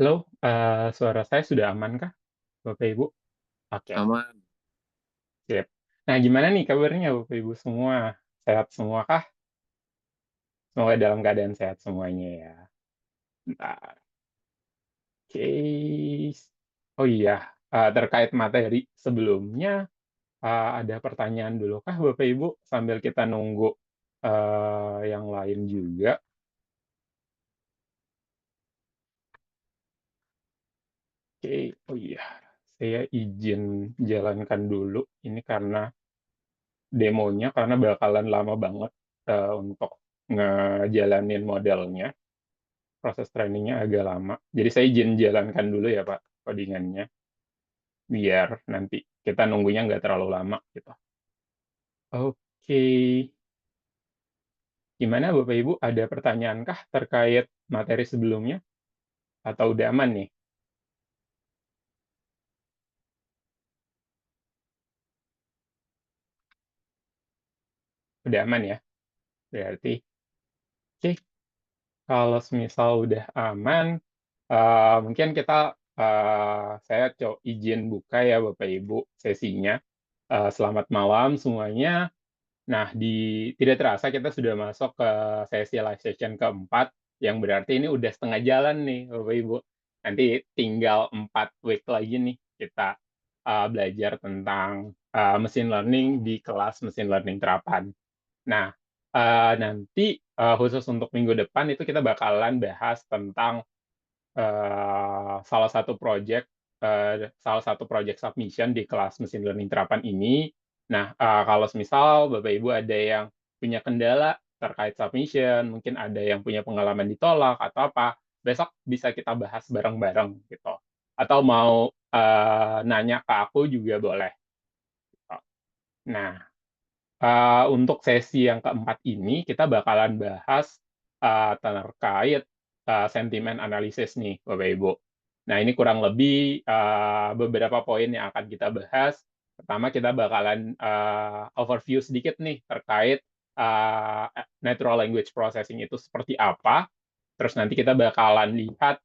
Halo, suara saya sudah amankah, Bapak Ibu? Oke, Aman, sip. Nah, gimana nih kabarnya Bapak Ibu semua? Sehat semua kah? Semoga dalam keadaan sehat semuanya ya. Bentar, oke. Oh iya, terkait materi sebelumnya, ada pertanyaan dulu kah Bapak Ibu sambil kita nunggu, yang lain juga? Oke, oh iya, saya izin jalankan dulu ini karena demonya karena bakalan lama banget, untuk ngejalanin modelnya, proses trainingnya agak lama. Jadi saya izin jalankan dulu ya, Pak, codingannya biar nanti kita nunggunya nggak terlalu lama, gitu. Oke, gimana Bapak Ibu, ada pertanyaankah terkait materi sebelumnya? Atau udah aman nih? Udah aman ya, berarti? Oke, kalau semisal udah aman, mungkin kita, saya izin buka ya Bapak Ibu sesinya. Selamat malam semuanya. Nah, tidak terasa kita sudah masuk ke sesi live session keempat, yang berarti ini udah setengah jalan nih, Bapak Ibu. Nanti tinggal 4 week lagi nih kita belajar tentang machine learning di kelas machine learning terapan. Nah, nanti khusus untuk minggu depan itu kita bakalan bahas tentang salah satu project submission di kelas mesin learning terapan ini. Nah, kalau semisal Bapak Ibu ada yang punya kendala terkait submission, mungkin ada yang punya pengalaman ditolak atau apa, besok bisa kita bahas bareng-bareng gitu. Atau mau nanya ke aku juga boleh. Gitu. Nah, untuk sesi yang keempat ini kita bakalan bahas terkait sentimen analisis nih, Bapak Ibu. Nah, ini kurang lebih beberapa poin yang akan kita bahas. Pertama, kita bakalan overview sedikit nih terkait natural language processing itu seperti apa. Terus nanti kita bakalan lihat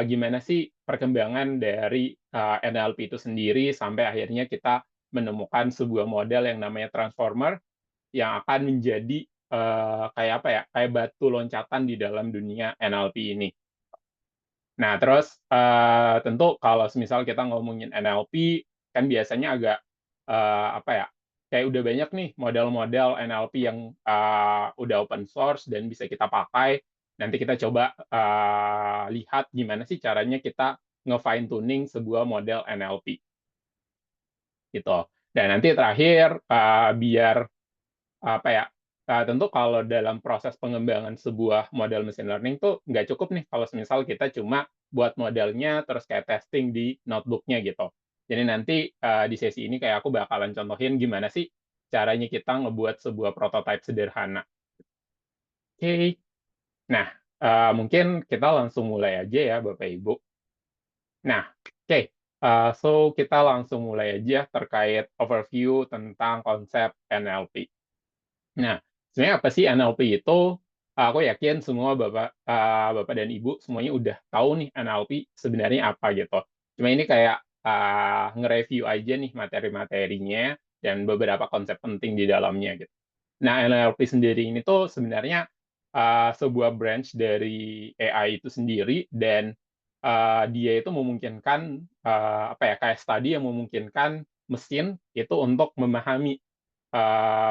gimana sih perkembangan dari NLP itu sendiri sampai akhirnya kita menemukan sebuah model yang namanya transformer yang akan menjadi kayak apa ya, kayak batu loncatan di dalam dunia NLP ini. Nah, terus tentu kalau semisal kita ngomongin NLP, kan biasanya agak apa ya, kayak udah banyak nih model-model NLP yang udah open source dan bisa kita pakai. Nanti kita coba lihat gimana sih caranya kita nge-fine tuning sebuah model NLP gitu. Dan nanti terakhir biar apa ya, tentu kalau dalam proses pengembangan sebuah model machine learning tuh nggak cukup nih kalau misal kita cuma buat modelnya terus kayak testing di notebooknya gitu. Jadi nanti di sesi ini kayak aku bakalan contohin gimana sih caranya kita ngebuat sebuah prototype sederhana. Oke, nah mungkin kita langsung mulai aja ya Bapak Ibu. Nah, oke, so kita langsung mulai aja terkait overview tentang konsep NLP. Nah, sebenarnya apa sih NLP itu? Aku yakin semua Bapak dan Ibu semuanya udah tahu nih NLP sebenarnya apa gitu. Cuma ini kayak nge-review aja nih materi-materinya dan beberapa konsep penting di dalamnya gitu. Nah, NLP sendiri ini tuh sebenarnya sebuah branch dari AI itu sendiri dan dia itu memungkinkan apa ya kayak tadi yang memungkinkan mesin itu untuk memahami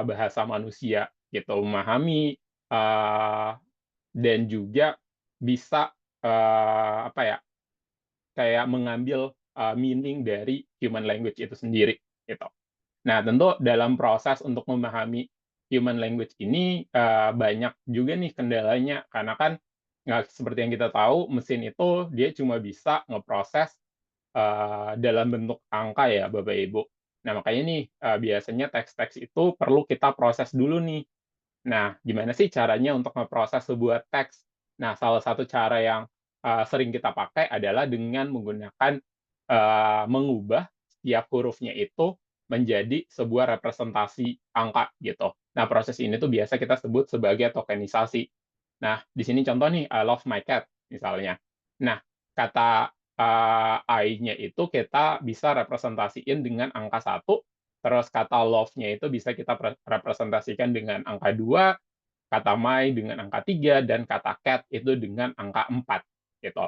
bahasa manusia gitu, memahami dan juga bisa apa ya kayak mengambil meaning dari human language itu sendiri gitu. Nah, tentu dalam proses untuk memahami human language ini banyak juga nih kendalanya karena kan nggak seperti yang kita tahu mesin itu dia cuma bisa ngeproses dalam bentuk angka ya Bapak Ibu. Nah, makanya nih biasanya teks-teks itu perlu kita proses dulu nih. Nah, gimana sih caranya untuk ngeproses sebuah teks? Nah, salah satu cara yang sering kita pakai adalah dengan menggunakan mengubah setiap hurufnya itu menjadi sebuah representasi angka gitu. Nah, proses ini tuh biasa kita sebut sebagai tokenisasi. Nah, di sini contoh nih, I love my cat misalnya. Nah, kata I-nya itu kita bisa representasiin dengan angka 1, terus kata love-nya itu bisa kita representasikan dengan angka 2, kata my dengan angka 3, dan kata cat itu dengan angka 4, gitu.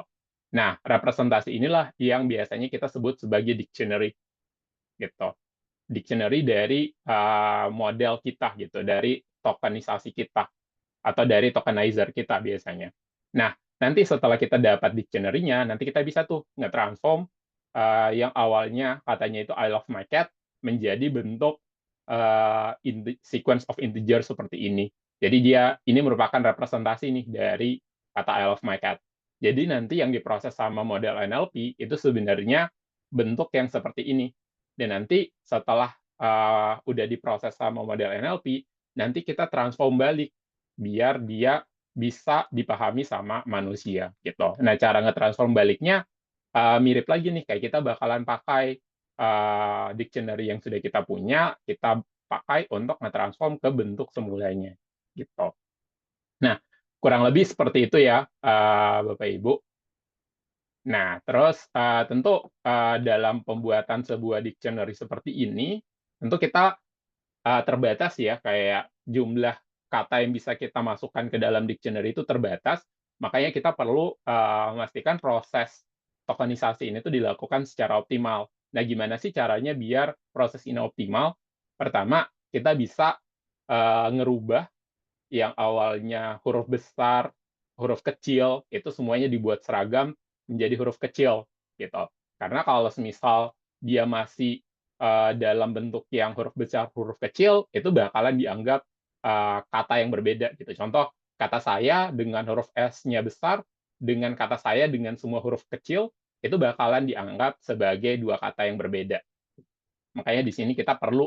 Nah, representasi inilah yang biasanya kita sebut sebagai dictionary, gitu. Dictionary dari model kita, gitu, dari tokenisasi kita, atau dari tokenizer kita biasanya. Nah, nanti setelah kita dapat dictionary-nya, nanti kita bisa tuh nge-transform yang awalnya katanya itu I love my cat menjadi bentuk sequence of integer seperti ini. Jadi ini merupakan representasi nih dari kata I love my cat. Jadi nanti yang diproses sama model NLP itu sebenarnya bentuk yang seperti ini. Dan nanti setelah udah diproses sama model NLP, nanti kita transform balik biar dia bisa dipahami sama manusia gitu. Nah, cara nge-transform baliknya mirip lagi nih, kayak kita bakalan pakai dictionary yang sudah kita punya, kita pakai untuk nge-transform ke bentuk semulanya gitu. Nah, kurang lebih seperti itu ya, Bapak Ibu. Nah, terus tentu dalam pembuatan sebuah dictionary seperti ini, tentu kita terbatas ya, kayak jumlah kata yang bisa kita masukkan ke dalam dictionary itu terbatas, makanya kita perlu memastikan proses tokenisasi ini tuh dilakukan secara optimal. Nah, gimana sih caranya biar proses ini optimal? Pertama, kita bisa ngerubah yang awalnya huruf besar, huruf kecil, itu semuanya dibuat seragam menjadi huruf kecil, gitu. Karena kalau semisal dia masih dalam bentuk yang huruf besar, huruf kecil, itu bakalan dianggap kata yang berbeda, gitu. Contoh, kata saya dengan huruf S-nya besar, dengan kata saya dengan semua huruf kecil, itu bakalan dianggap sebagai dua kata yang berbeda. Makanya di sini kita perlu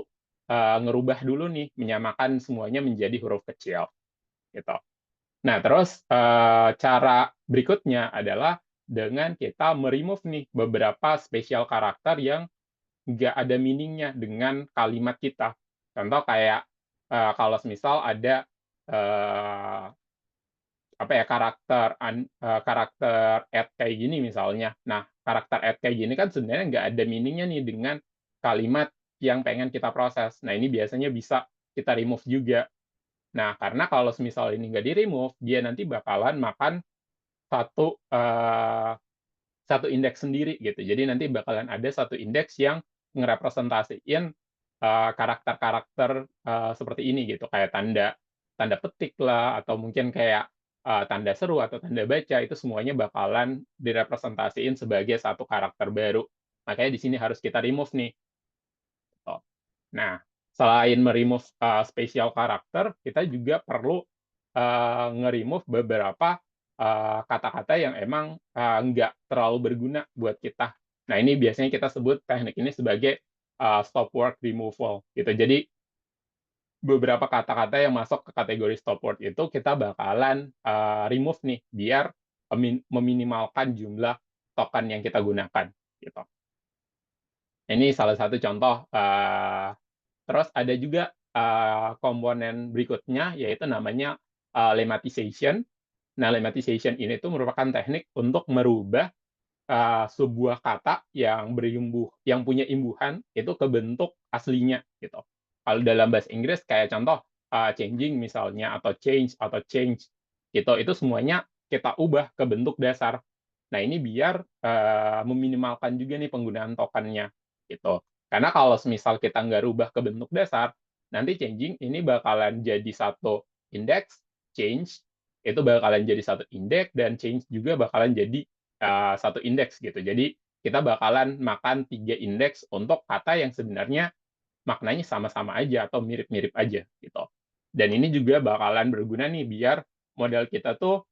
ngerubah dulu nih, menyamakan semuanya menjadi huruf kecil, gitu. Nah, terus cara berikutnya adalah dengan kita meremove nih beberapa spesial karakter yang nggak ada meaning-nya dengan kalimat kita. Contoh kayak kalau misal ada eh, apa ya karakter add kayak gini misalnya. Nah, karakter add kayak gini kan sebenarnya nggak ada meaning-nya nih dengan kalimat yang pengen kita proses. Nah, ini biasanya bisa kita remove juga. Nah, karena kalau misal ini nggak di-remove, dia nanti bakalan makan satu satu indeks sendiri gitu. Jadi nanti bakalan ada satu indeks yang ngerepresentasiin karakter-karakter seperti ini gitu, kayak tanda tanda petik lah, atau mungkin kayak tanda seru atau tanda baca, itu semuanya bakalan direpresentasiin sebagai satu karakter baru. Makanya di sini harus kita remove nih. Gitu. Nah, selain meremove spesial karakter, kita juga perlu nge-remove beberapa kata-kata yang emang nggak terlalu berguna buat kita. Nah, ini biasanya kita sebut teknik ini sebagai stop word removal gitu. Jadi beberapa kata-kata yang masuk ke kategori stop word itu kita bakalan remove nih biar meminimalkan jumlah token yang kita gunakan gitu. Ini salah satu contoh. Terus ada juga komponen berikutnya yaitu namanya lemmatization. Nah, lemmatization ini tuh merupakan teknik untuk merubah sebuah kata yang punya imbuhan itu ke bentuk aslinya gitu. Kalau dalam bahasa Inggris kayak contoh changing misalnya, atau change itu semuanya kita ubah ke bentuk dasar. Nah, ini biar meminimalkan juga nih penggunaan tokennya gitu. Karena kalau misal kita nggak rubah ke bentuk dasar, nanti changing ini bakalan jadi satu indeks, change itu bakalan jadi satu indeks, dan change juga bakalan jadi satu indeks gitu. Jadi kita bakalan makan 3 indeks untuk kata yang sebenarnya maknanya sama-sama aja atau mirip-mirip aja gitu. Dan ini juga bakalan berguna nih biar model kita tuh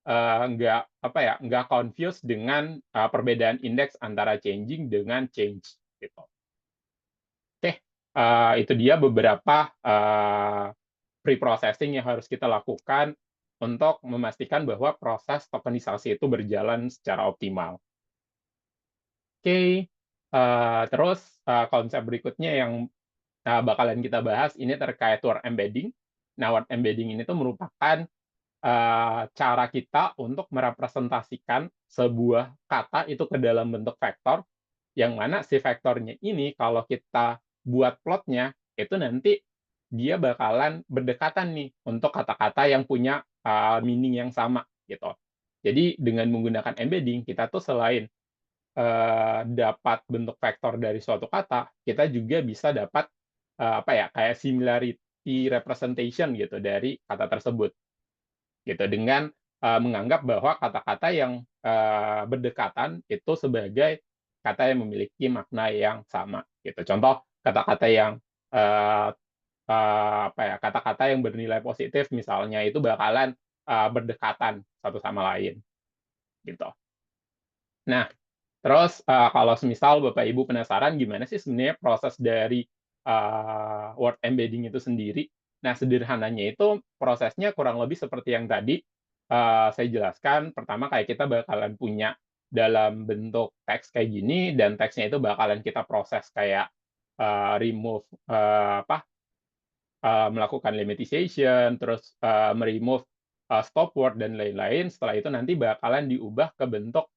nggak confuse dengan perbedaan indeks antara changing dengan change gitu. Oke, itu dia beberapa pre-processing yang harus kita lakukan untuk memastikan bahwa proses tokenisasi itu berjalan secara optimal. Oke, terus konsep berikutnya yang bakalan kita bahas ini terkait word embedding. Nah, word embedding ini tuh merupakan cara kita untuk merepresentasikan sebuah kata itu ke dalam bentuk vektor, yang mana si vektornya ini kalau kita buat plotnya, itu nanti dia bakalan berdekatan nih untuk kata-kata yang punya, meaning yang sama, gitu. Jadi dengan menggunakan embedding, kita tuh selain dapat bentuk vektor dari suatu kata, kita juga bisa dapat, apa ya, kayak similarity representation gitu dari kata tersebut, gitu. Dengan, menganggap bahwa kata-kata yang, berdekatan itu sebagai kata yang memiliki makna yang sama, gitu. Contoh kata-kata yang, eee apa ya, kata-kata yang bernilai positif misalnya itu bakalan, berdekatan satu sama lain, gitu. Nah, terus, kalau semisal Bapak Ibu penasaran gimana sih sebenarnya proses dari, word embedding itu sendiri. Nah, sederhananya itu prosesnya kurang lebih seperti yang tadi, saya jelaskan. Pertama kayak kita bakalan punya dalam bentuk teks kayak gini dan teksnya itu bakalan kita proses kayak, remove, melakukan lemmatization, terus, me-remove, stop word dan lain-lain. Setelah itu nanti bakalan diubah ke bentuk,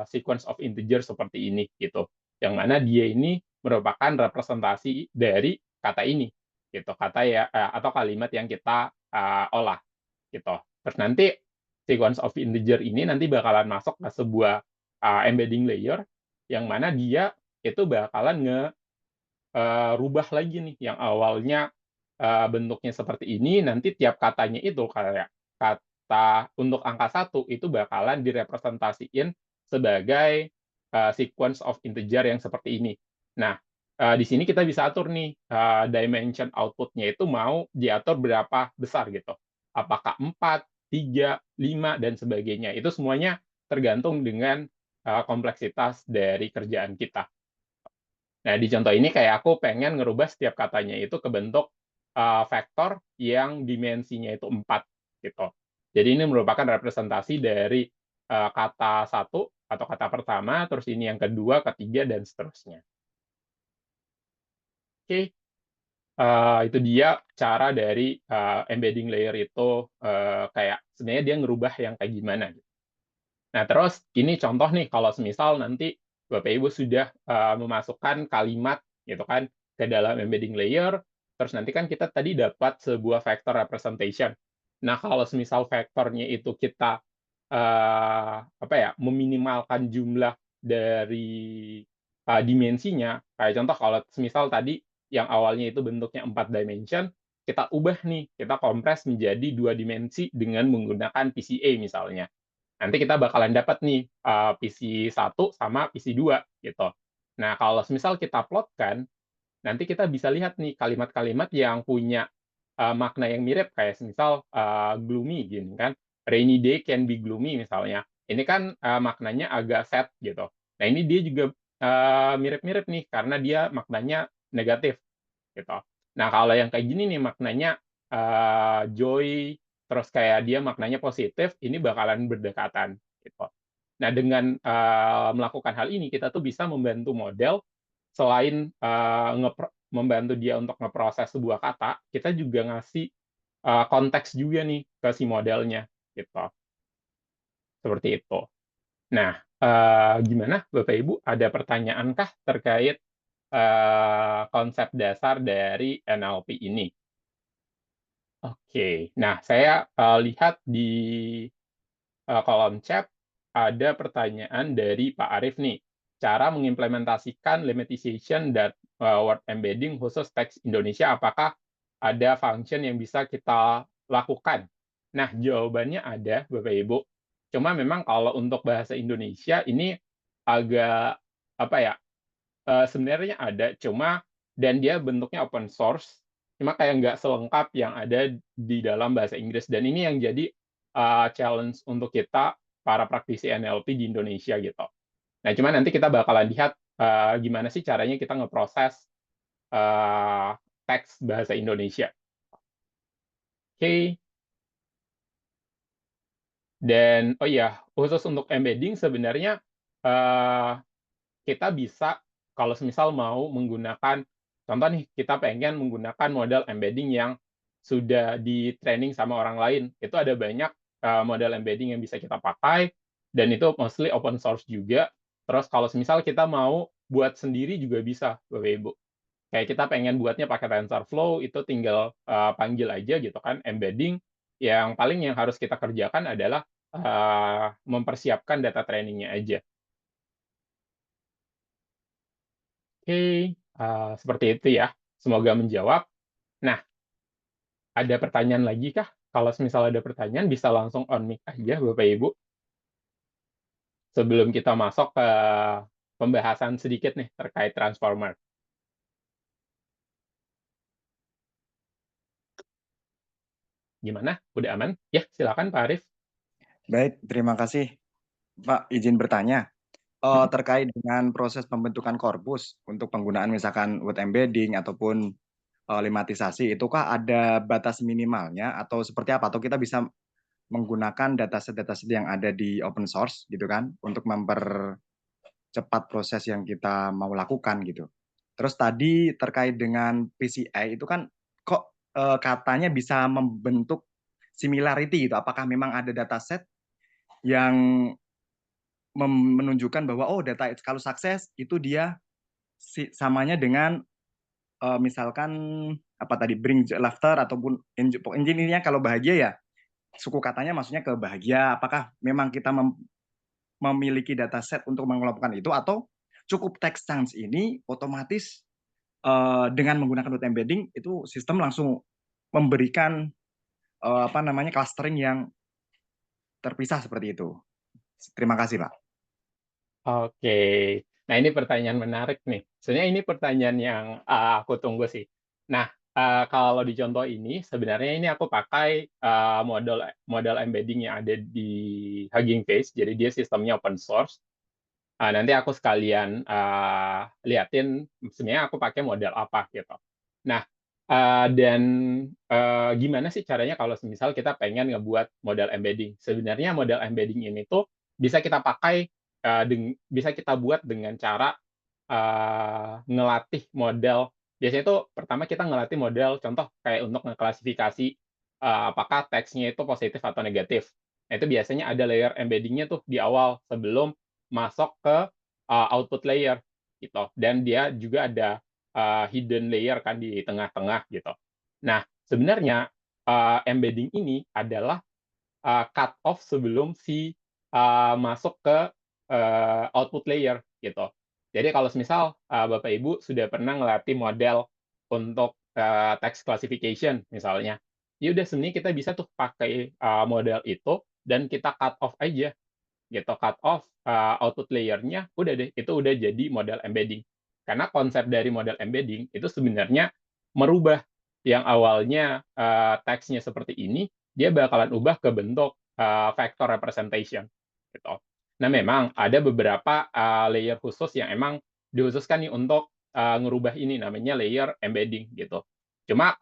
sequence of integer seperti ini, gitu. Yang mana dia ini merupakan representasi dari kata ini, gitu. Kata ya atau kalimat yang kita, olah, gitu. Terus nanti sequence of integer ini nanti bakalan masuk ke sebuah, embedding layer, yang mana dia itu bakalan rubah lagi nih, yang awalnya, bentuknya seperti ini, nanti tiap katanya itu kayak kata untuk angka 1 itu bakalan direpresentasiin sebagai, sequence of integer yang seperti ini. Nah, di sini kita bisa atur nih, dimension output-nya itu mau diatur berapa besar gitu. Apakah 4, 3, 5, dan sebagainya. Itu semuanya tergantung dengan, kompleksitas dari kerjaan kita. Nah, di contoh ini kayak aku pengen ngerubah setiap katanya itu ke bentuk, vektor yang dimensinya itu 4 gitu. Jadi ini merupakan representasi dari, kata satu atau kata pertama, terus ini yang kedua, ketiga, dan seterusnya. Oke, itu dia cara dari, embedding layer itu, kayak sebenarnya dia ngerubah yang kayak gimana. Nah, terus ini contoh nih kalau semisal nanti Bapak Ibu sudah, memasukkan kalimat gitu kan ke dalam embedding layer, terus nanti kan kita tadi dapat sebuah vector representation. Nah, kalau semisal vektornya itu kita, apa ya, meminimalkan jumlah dari, dimensinya, kayak contoh kalau semisal tadi yang awalnya itu bentuknya 4 dimension, kita ubah nih, kita kompres menjadi 2 dimensi dengan menggunakan PCA misalnya. Nanti kita bakalan dapat nih, PC 1 sama PC 2 gitu. Nah, kalau semisal kita plotkan, nanti kita bisa lihat nih kalimat-kalimat yang punya, makna yang mirip kayak semisal, gloomy gini kan, "Rainy day can be gloomy," misalnya. Ini kan, maknanya agak sad gitu. Nah, ini dia juga, mirip-mirip nih karena dia maknanya negatif gitu. Nah, kalau yang kayak gini nih maknanya, joy, terus kayak dia maknanya positif, ini bakalan berdekatan, gitu. Nah, dengan, melakukan hal ini, kita tuh bisa membantu model selain, membantu dia untuk ngeproses sebuah kata, kita juga ngasih, konteks juga nih ke si modelnya, gitu, seperti itu. Nah, gimana Bapak Ibu, ada pertanyaankah terkait, konsep dasar dari NLP ini? Oke. Nah, saya, lihat di, kolom chat ada pertanyaan dari Pak Arif nih. Cara mengimplementasikan lemmatization dan, word embedding khusus teks Indonesia, apakah ada function yang bisa kita lakukan? Nah, jawabannya ada, Bapak Ibu. Cuma memang kalau untuk bahasa Indonesia ini agak, apa ya, sebenarnya ada, cuma dan dia bentuknya open source, cuma kayak nggak selengkap yang ada di dalam bahasa Inggris, dan ini yang jadi, challenge untuk kita, para praktisi NLP di Indonesia, gitu. Nah, cuma nanti kita bakalan lihat, gimana sih caranya kita ngeproses, eee, teks bahasa Indonesia. Oke, dan oh iya, khusus untuk embedding sebenarnya, eee kita bisa kalau semisal mau menggunakan contoh nih, kita pengen menggunakan model embedding yang, sudah di-training sama orang lain. Itu ada banyak model embedding yang bisa kita pakai, dan itu mostly open source juga. Terus kalau semisal kita mau buat sendiri juga bisa, Bapak Ibu. Kayak kita pengen buatnya pakai TensorFlow, itu tinggal panggil aja gitu kan, embedding. Yang paling yang harus kita kerjakan adalah mempersiapkan data trainingnya aja. Oke, seperti itu ya. Semoga menjawab. Nah, ada pertanyaan lagi kah? Kalau misal ada pertanyaan, bisa langsung on mic aja, Bapak Ibu. Sebelum kita masuk ke pembahasan sedikit nih terkait transformer. Gimana? Udah aman? Ya, silakan Pak Arif. Baik, terima kasih Pak. Izin bertanya, Mm-mm. terkait dengan proses pembentukan korpus untuk penggunaan misalkan word embedding ataupun lematisasi, itukah ada batas minimalnya atau seperti apa? Atau kita bisa menggunakan dataset-dataset yang ada di open source gitu kan untuk mempercepat proses yang kita mau lakukan gitu. Terus tadi terkait dengan PCI itu kan kok katanya bisa membentuk similarity gitu. Apakah memang ada dataset yang menunjukkan bahwa oh data kalau sukses itu dia samanya dengan misalkan apa tadi bring laughter ataupun intinya kalau bahagia ya suku katanya maksudnya ke bahagia. Apakah memang kita memiliki dataset untuk mengelompokkan itu atau cukup text chunks ini otomatis dengan menggunakan root embedding itu sistem langsung memberikan apa namanya clustering yang terpisah seperti itu. Terima kasih Pak. Oke. Nah, ini pertanyaan menarik nih. Sebenarnya ini pertanyaan yang aku tunggu sih. Nah, kalau di contoh ini, sebenarnya ini aku pakai model model embedding yang ada di Hugging Face. Jadi dia sistemnya open source. Nanti aku sekalian liatin sebenarnya aku pakai model apa gitu. Nah, dan gimana sih caranya kalau misal kita pengen ngebuat model embedding? Sebenarnya model embedding ini tuh bisa kita pakai, bisa kita buat dengan cara ngelatih model. Biasanya itu pertama kita ngelatih model, contoh kayak untuk ngeklasifikasi apakah teksnya itu positif atau negatif. Nah, itu biasanya ada layer embedding-nya tuh di awal sebelum masuk ke output layer gitu. Dan dia juga ada hidden layer kan di tengah-tengah gitu. Nah, sebenarnya embedding ini adalah cut off sebelum si masuk ke output layer gitu. Jadi kalau misal Bapak Ibu sudah pernah ngelatih model untuk text classification misalnya, ya udah sebenarnya kita bisa tuh pakai model itu dan kita cut off aja gitu, cut off output layer-nya, udah deh, itu udah jadi model embedding. Karena konsep dari model embedding itu sebenarnya merubah yang awalnya teksnya seperti ini, dia bakalan ubah ke bentuk vector representation. Gitu. Nah, memang ada beberapa layer khusus yang emang dikhususkan nih untuk ngerubah ini, namanya layer embedding gitu. Cuma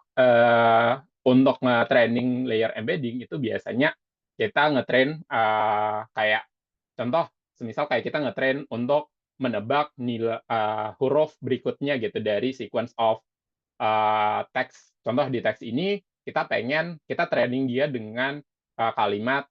untuk nge-training layer embedding itu biasanya kita nge-train kayak contoh, semisal kayak kita nge-train untuk menebak nilai huruf berikutnya gitu dari sequence of teks. Contoh di teks ini kita training dia dengan kalimat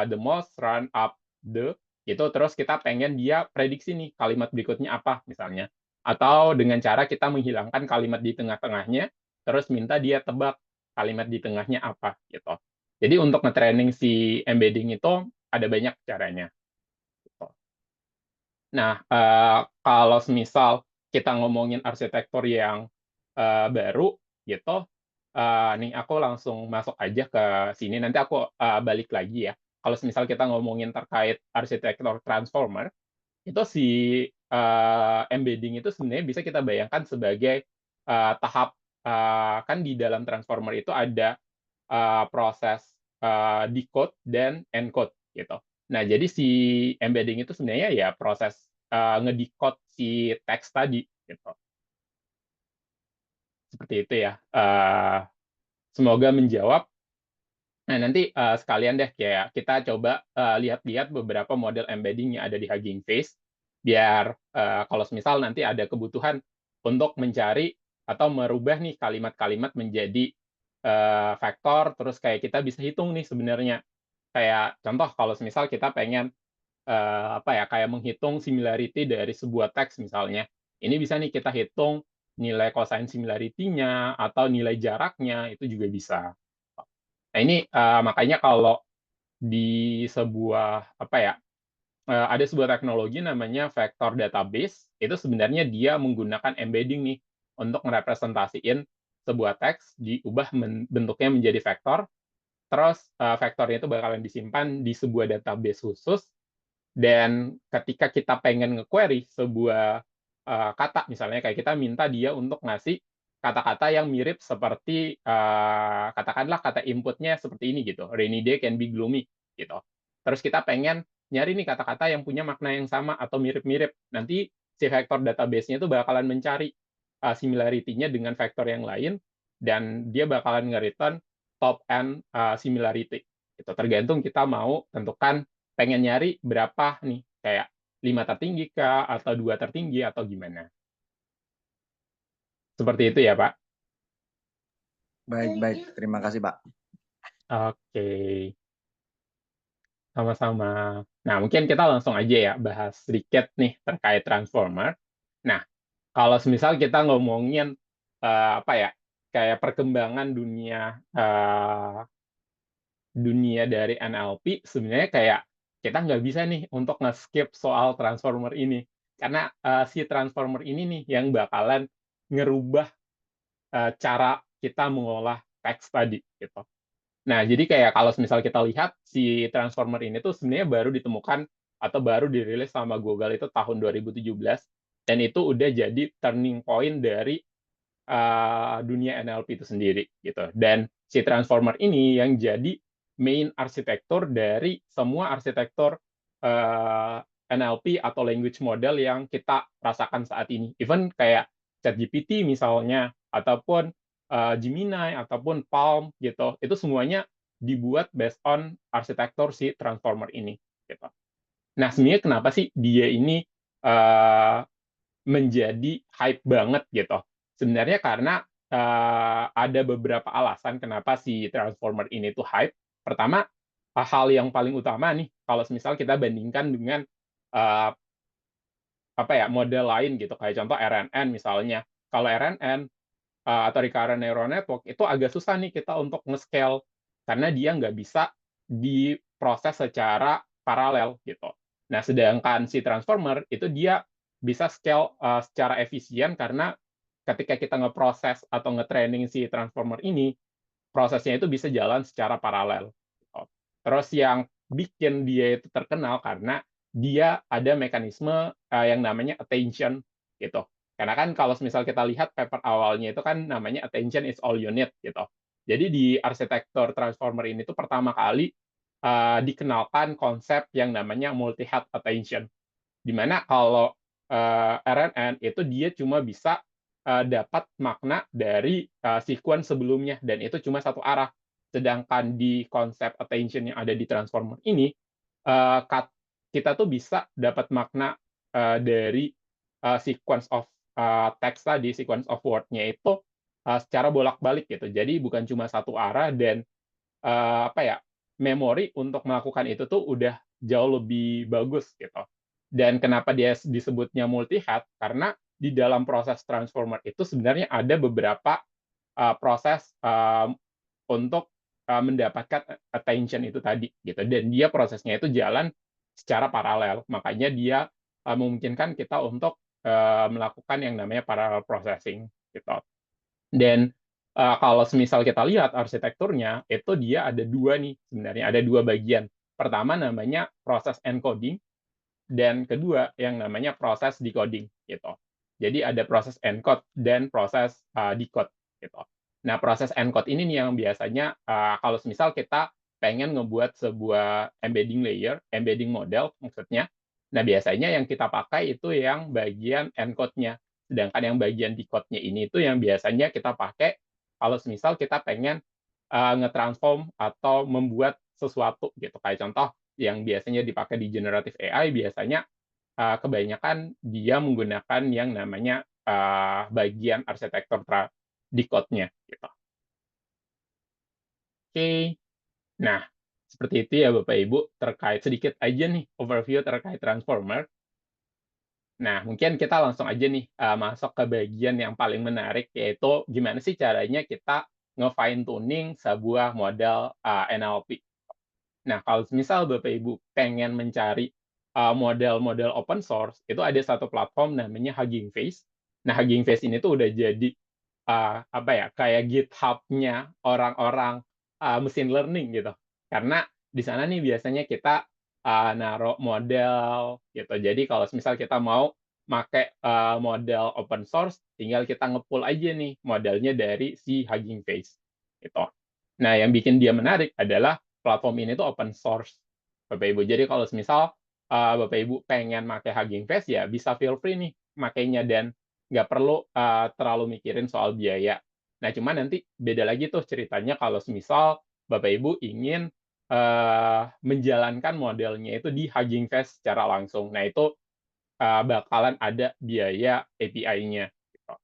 the most run up the gitu, terus kita pengen dia prediksi nih kalimat berikutnya apa misalnya. Atau dengan cara kita menghilangkan kalimat di tengah-tengahnya, terus minta dia tebak kalimat di tengahnya apa gitu. Jadi untuk nge-training si embedding itu ada banyak caranya. Gitu. Nah, kalau semisal kita ngomongin arsitektur yang baru gitu, nih aku langsung masuk aja ke sini. Nanti aku balik lagi ya. Kalau misal kita ngomongin terkait arsitektur transformer, itu si embedding itu sebenarnya bisa kita bayangkan sebagai tahap kan di dalam transformer itu ada proses decode dan encode gitu. Nah, jadi si embedding itu sebenarnya ya proses ngedecode si teks tadi gitu. Seperti itu ya. Semoga menjawab. Nah, nanti sekalian deh kayak kita coba lihat-lihat beberapa model embedding yang ada di Hugging Face biar kalau misal nanti ada kebutuhan untuk mencari atau merubah nih kalimat-kalimat menjadi vektor, terus kayak kita bisa hitung nih sebenarnya. Kayak contoh kalau semisal kita pengen, apa ya, kayak menghitung similarity dari sebuah teks misalnya. Ini bisa nih kita hitung nilai cosine similarity-nya atau nilai jaraknya, itu juga bisa. Nah ini, makanya kalau di sebuah, apa ya, ada sebuah teknologi namanya vector database, itu sebenarnya dia menggunakan embedding nih, untuk merepresentasiin sebuah teks, diubah bentuknya menjadi vektor, terus, vektornya itu bakalan disimpan di sebuah database khusus, dan ketika kita pengen nge-query sebuah, kata, misalnya kayak kita minta dia untuk ngasih kata-kata yang mirip seperti, katakanlah kata inputnya seperti ini gitu, "Rainy day can be gloomy," gitu. Terus kita pengen nyari nih kata-kata yang punya makna yang sama atau mirip-mirip. Nanti si vektor database-nya itu bakalan mencari, similarity-nya dengan vektor yang lain, dan dia bakalan nge-return top and, similarity, gitu. Tergantung kita mau tentukan pengen nyari berapa nih, kayak 5 tertinggi kah, atau 2 tertinggi, atau gimana. Seperti itu ya, Pak? Baik, baik. Terima kasih, Pak. Oke, sama-sama. Nah, mungkin kita langsung aja ya bahas sedikit nih terkait transformer. Nah, kalau semisal kita ngomongin, apa ya, kayak perkembangan dunia dari NLP, sebenarnya kayak kita nggak bisa nih untuk nge-skip soal transformer ini. Karena, si transformer ini nih yang bakalan ngerubah, cara kita mengolah teks tadi, gitu. Nah, jadi kayak kalau misal kita lihat si transformer ini tuh sebenarnya baru ditemukan atau baru dirilis sama Google itu tahun 2017, dan itu udah jadi turning point dari, dunia NLP itu sendiri, gitu. Dan si transformer ini yang jadi main arsitektur dari semua arsitektur, eee, NLP atau language model yang kita rasakan saat ini. Even kayak ChatGPT misalnya, ataupun, Gemini, ataupun Palm gitu, itu semuanya dibuat based on arsitektur si transformer ini, gitu. Nah, sebenarnya kenapa sih dia ini, eee menjadi hype banget gitu. Sebenarnya karena, ada beberapa alasan kenapa si Transformer ini tuh hype. Pertama, hal yang paling utama nih, kalau misal kita bandingkan dengan, eee, apa ya, model lain gitu, kayak contoh RNN misalnya. Kalau RNN, atau Recurrent Neural Network, itu agak susah nih kita untuk nge-scale, karena dia nggak bisa diproses secara paralel gitu. Nah, sedangkan si transformer itu dia bisa scale, secara efisien karena ketika kita ngeproses atau nge-training si transformer ini, prosesnya itu bisa jalan secara paralel, gitu. Terus yang bikin dia itu terkenal karena dia ada mekanisme, yang namanya attention, gitu. Karena kan kalau misal kita lihat paper awalnya itu kan namanya attention is all you need, gitu. Jadi di arsitektur transformer ini tuh pertama kali, dikenalkan konsep yang namanya multi-head attention. Di mana kalau, RNN itu dia cuma bisa, dapat makna dari, sequence sebelumnya dan itu cuma satu arah. Sedangkan di konsep attention yang ada di transformer ini, eee, kat kita tuh bisa dapat makna, dari, sequence of, text tadi, sequence of word-nya itu, secara bolak-balik gitu. Jadi bukan cuma satu arah dan, apa ya, memori untuk melakukan itu tuh udah jauh lebih bagus gitu. Dan kenapa dia disebutnya multi-head, karena di dalam proses transformer itu sebenarnya ada beberapa, proses, untuk, mendapatkan attention itu tadi gitu, dan dia prosesnya itu jalan secara paralel. Makanya dia, memungkinkan kita untuk, melakukan yang namanya parallel processing gitu. Dan, kalau semisal kita lihat arsitekturnya, itu dia ada 2 nih sebenarnya, ada 2 bagian. Pertama namanya proses encoding, dan kedua yang namanya proses decoding, gitu. Jadi ada proses encode dan proses, decode, gitu. Nah, proses encode ini nih yang biasanya, kalau semisal kita pengen ngebuat sebuah embedding layer, embedding model maksudnya, nah biasanya yang kita pakai itu yang bagian encode-nya. Sedangkan yang bagian decode-nya ini itu yang biasanya kita pakai kalau semisal kita pengen, nge-transform atau membuat sesuatu gitu. Kayak contoh yang biasanya dipakai di generative AI biasanya, kebanyakan dia menggunakan yang namanya, bagian arsitektur decode-nya gitu. Oke. Nah, seperti itu ya Bapak Ibu, terkait sedikit aja nih overview terkait transformer. Nah, mungkin kita langsung aja nih, masuk ke bagian yang paling menarik, yaitu gimana sih caranya kita nge-fine tuning sebuah model, NLP. Nah, kalau misal Bapak Ibu pengen mencari, model-model open source, itu ada satu platform namanya Hugging Face. Nah, Hugging Face ini tuh udah jadi, apa ya, kayak GitHub-nya orang-orang, machine learning gitu. Karena di sana nih biasanya kita, naruh model gitu. Jadi kalau misal kita mau make, model open source, tinggal kita nge-pull aja nih modelnya dari si Hugging Face, gitu. Nah, yang bikin dia menarik adalah platform ini tuh open source, Bapak Ibu. Jadi kalau semisal, Bapak Ibu pengen make Hugging Face, ya bisa feel free nih makainya dan nggak perlu, terlalu mikirin soal biaya. Nah, cuman nanti beda lagi tuh ceritanya kalau semisal Bapak Ibu ingin, menjalankan modelnya itu di Hugging Face secara langsung. Nah, itu, bakalan ada biaya API-nya, gitu.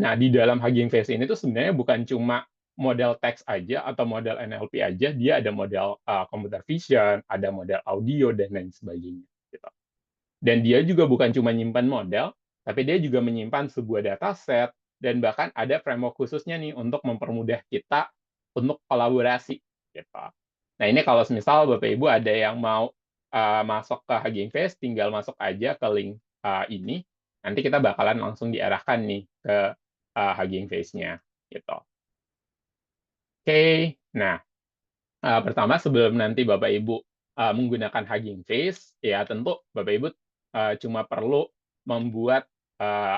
Nah, di dalam Hugging Face ini tuh sebenarnya bukan cuma model teks aja atau model NLP aja, dia ada model, computer vision, ada model audio, dan lain sebagainya, gitu. Dan dia juga bukan cuma nyimpan model, tapi dia juga menyimpan sebuah dataset, dan bahkan ada framework khususnya nih untuk mempermudah kita untuk kolaborasi, gitu. Nah, ini kalau semisal Bapak Ibu ada yang mau, masuk ke Hugging Face, tinggal masuk aja ke link, ini, nanti kita bakalan langsung diarahkan nih ke, Hugging Face-nya, gitu. Oke, nah, pertama sebelum nanti Bapak Ibu, menggunakan Hugging Face, ya tentu Bapak Ibu, cuma perlu membuat,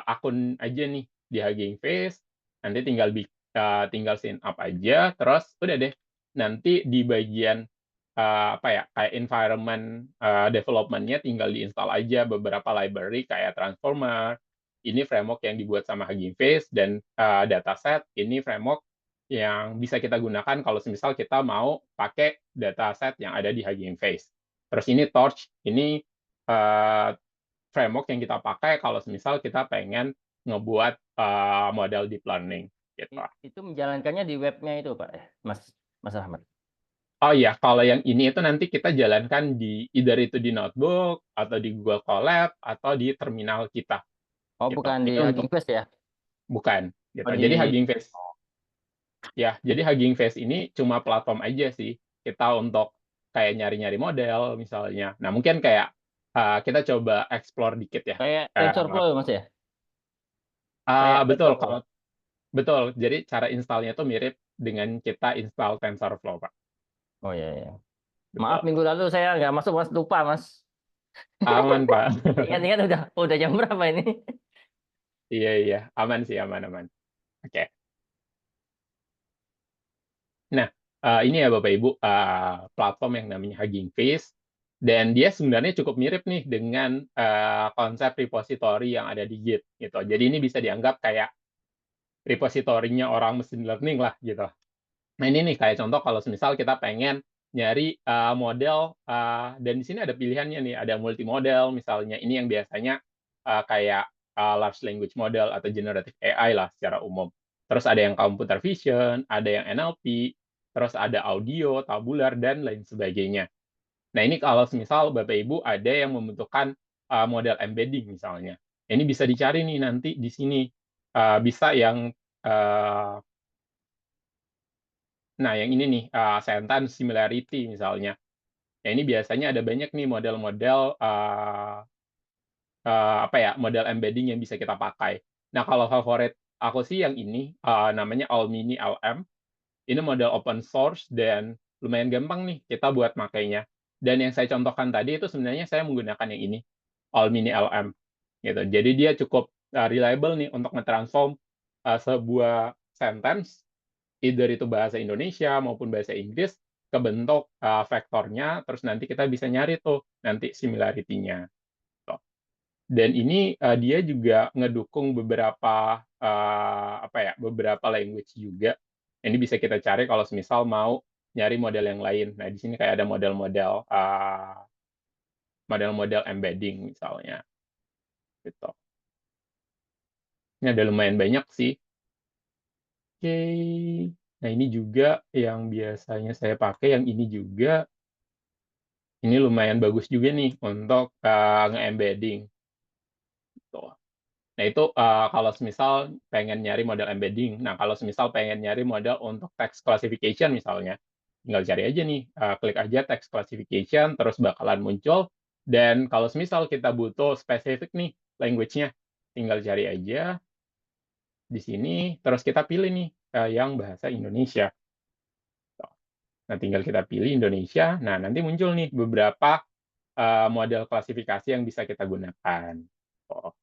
akun aja nih di Hugging Face, nanti tinggal sign up aja, terus udah deh, nanti di bagian, apa ya, kayak environment, development-nya tinggal di-install aja beberapa library kayak Transformer, ini framework yang dibuat sama Hugging Face, dan, dataset, ini framework yang bisa kita gunakan kalau semisal kita mau pakai dataset yang ada di Hugging Face. Terus ini Torch, ini, eee, framework yang kita pakai kalau semisal kita pengen ngebuat, model deep learning, gitu. Itu menjalankannya di webnya itu, Pak, ya, Mas Rahmat? Oh iya, kalau yang ini itu nanti kita jalankan di either itu di notebook, atau di Google Colab, atau di terminal kita, Oh, gitu. bukan di Itu untuk Hugging Face ya? bukan, gitu. Oh, Jadi di Hugging Face Ya, jadi Hugging Face ini cuma platform aja sih, kita untuk kayak nyari-nyari model misalnya. Nah, mungkin kayak, kita coba explore dikit ya, kayak eee TensorFlow ya, Mas, ya? Kayak betul, TensorFlow? betul. Jadi cara install-nya tuh mirip dengan kita install TensorFlow, Pak. Oh, ya ya. Maaf Betul. minggu lalu saya nggak masuk, Mas, lupa, Mas. Aman, Pak. Ingat-ingat udah jam berapa ini? Iya iya, aman sih, aman aman. Oke. Nah, ini ya Bapak Ibu, platform yang namanya Hugging Face, dan dia sebenarnya cukup mirip nih dengan, konsep repository yang ada di Git, gitu. Jadi ini bisa dianggap kayak repositorinya orang machine learning lah, gitu. Nah, ini nih kayak contoh kalau semisal kita pengen nyari, model, dan di sini ada pilihannya nih, ada multi model misalnya, ini yang biasanya, kayak, large language model atau generative AI lah secara umum. Terus ada yang computer vision, ada yang NLP, terus ada audio, tabular, dan lain sebagainya. Nah, ini kalau semisal Bapak Ibu ada yang membutuhkan, model embedding misalnya. Ini bisa dicari nih nanti di sini, bisa yang, eee nah, yang ini nih, sentence similarity misalnya. Nah, ini biasanya ada banyak nih model-model, apa ya, model embedding yang bisa kita pakai. Nah, kalau favorit aku sih yang ini, namanya Almini LM. Ini model open source dan lumayan gampang nih kita buat makainya. Dan yang saya contohkan tadi itu sebenarnya saya menggunakan yang ini, Almini LM, gitu. Jadi dia cukup, reliable nih untuk nge-transform, sebuah sentence, either itu bahasa Indonesia maupun bahasa Inggris, ke bentuk, vektornya, terus nanti kita bisa nyari tuh nanti similarity-nya, gitu. Dan ini, dia juga ngedukung beberapa, apa ya, beberapa language juga. Ini bisa kita cari kalau semisal mau nyari model yang lain. Nah, di sini kayak ada model-model embedding misalnya, gitu. Ini ada lumayan banyak sih. Oke. Nah, ini juga yang biasanya saya pakai, yang ini juga, ini lumayan bagus juga nih untuk, nge-embedding, gitu. Nah, itu, kalau semisal pengen nyari model embedding. Nah, kalau semisal pengen nyari model untuk text classification misalnya, tinggal cari aja nih, klik aja text classification, terus bakalan muncul, dan kalau semisal kita butuh spesifik nih language-nya, tinggal cari aja di sini, terus kita pilih nih, yang bahasa Indonesia. Nah, tinggal kita pilih Indonesia, nah nanti muncul nih beberapa, model klasifikasi yang bisa kita gunakan. Oh.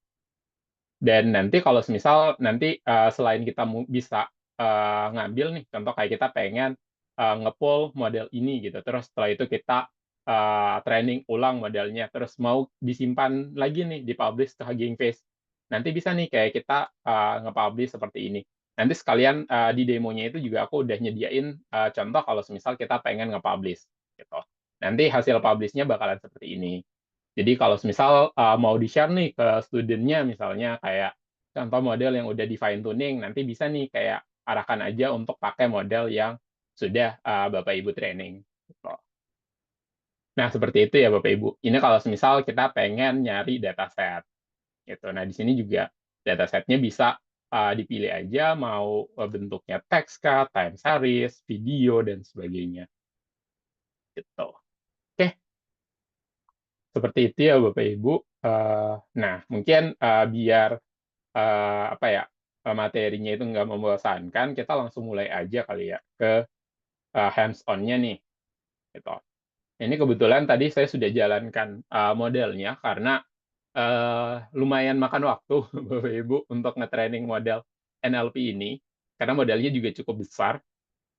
Dan nanti kalau semisal nanti, selain kita bisa, ngambil nih, contoh kayak kita pengen, nge-pull model ini gitu, terus setelah itu kita, training ulang modelnya, terus mau disimpan lagi nih, di-publish ke Hugging Face. Nanti bisa nih kayak kita, nge-publish seperti ini. Nanti sekalian, di demonya itu juga aku udah nyediain, contoh kalau semisal kita pengen nge-publish, gitu. Nanti hasil publish-nya bakalan seperti ini. Jadi kalau semisal, mau di-share nih ke student-nya misalnya kayak contoh model yang udah di-fine tuning, nanti bisa nih kayak arahkan aja untuk pakai model yang sudah, Bapak Ibu training, gitu. Nah, seperti itu ya Bapak Ibu. Ini kalau semisal kita pengen nyari dataset, gitu. Nah, di sini juga datasetnya bisa, dipilih aja mau, bentuknya teks kah, time series, video, dan sebagainya, gitu. Oke. Seperti itu ya Bapak Ibu. Nah mungkin, biar, apa ya, materinya itu nggak membosankan, kita langsung mulai aja kali ya ke, hands on-nya nih, gitu. Ini kebetulan tadi saya sudah jalankan, modelnya karena, lumayan makan waktu Bapak Ibu untuk nge-training model NLP ini, karena modelnya juga cukup besar.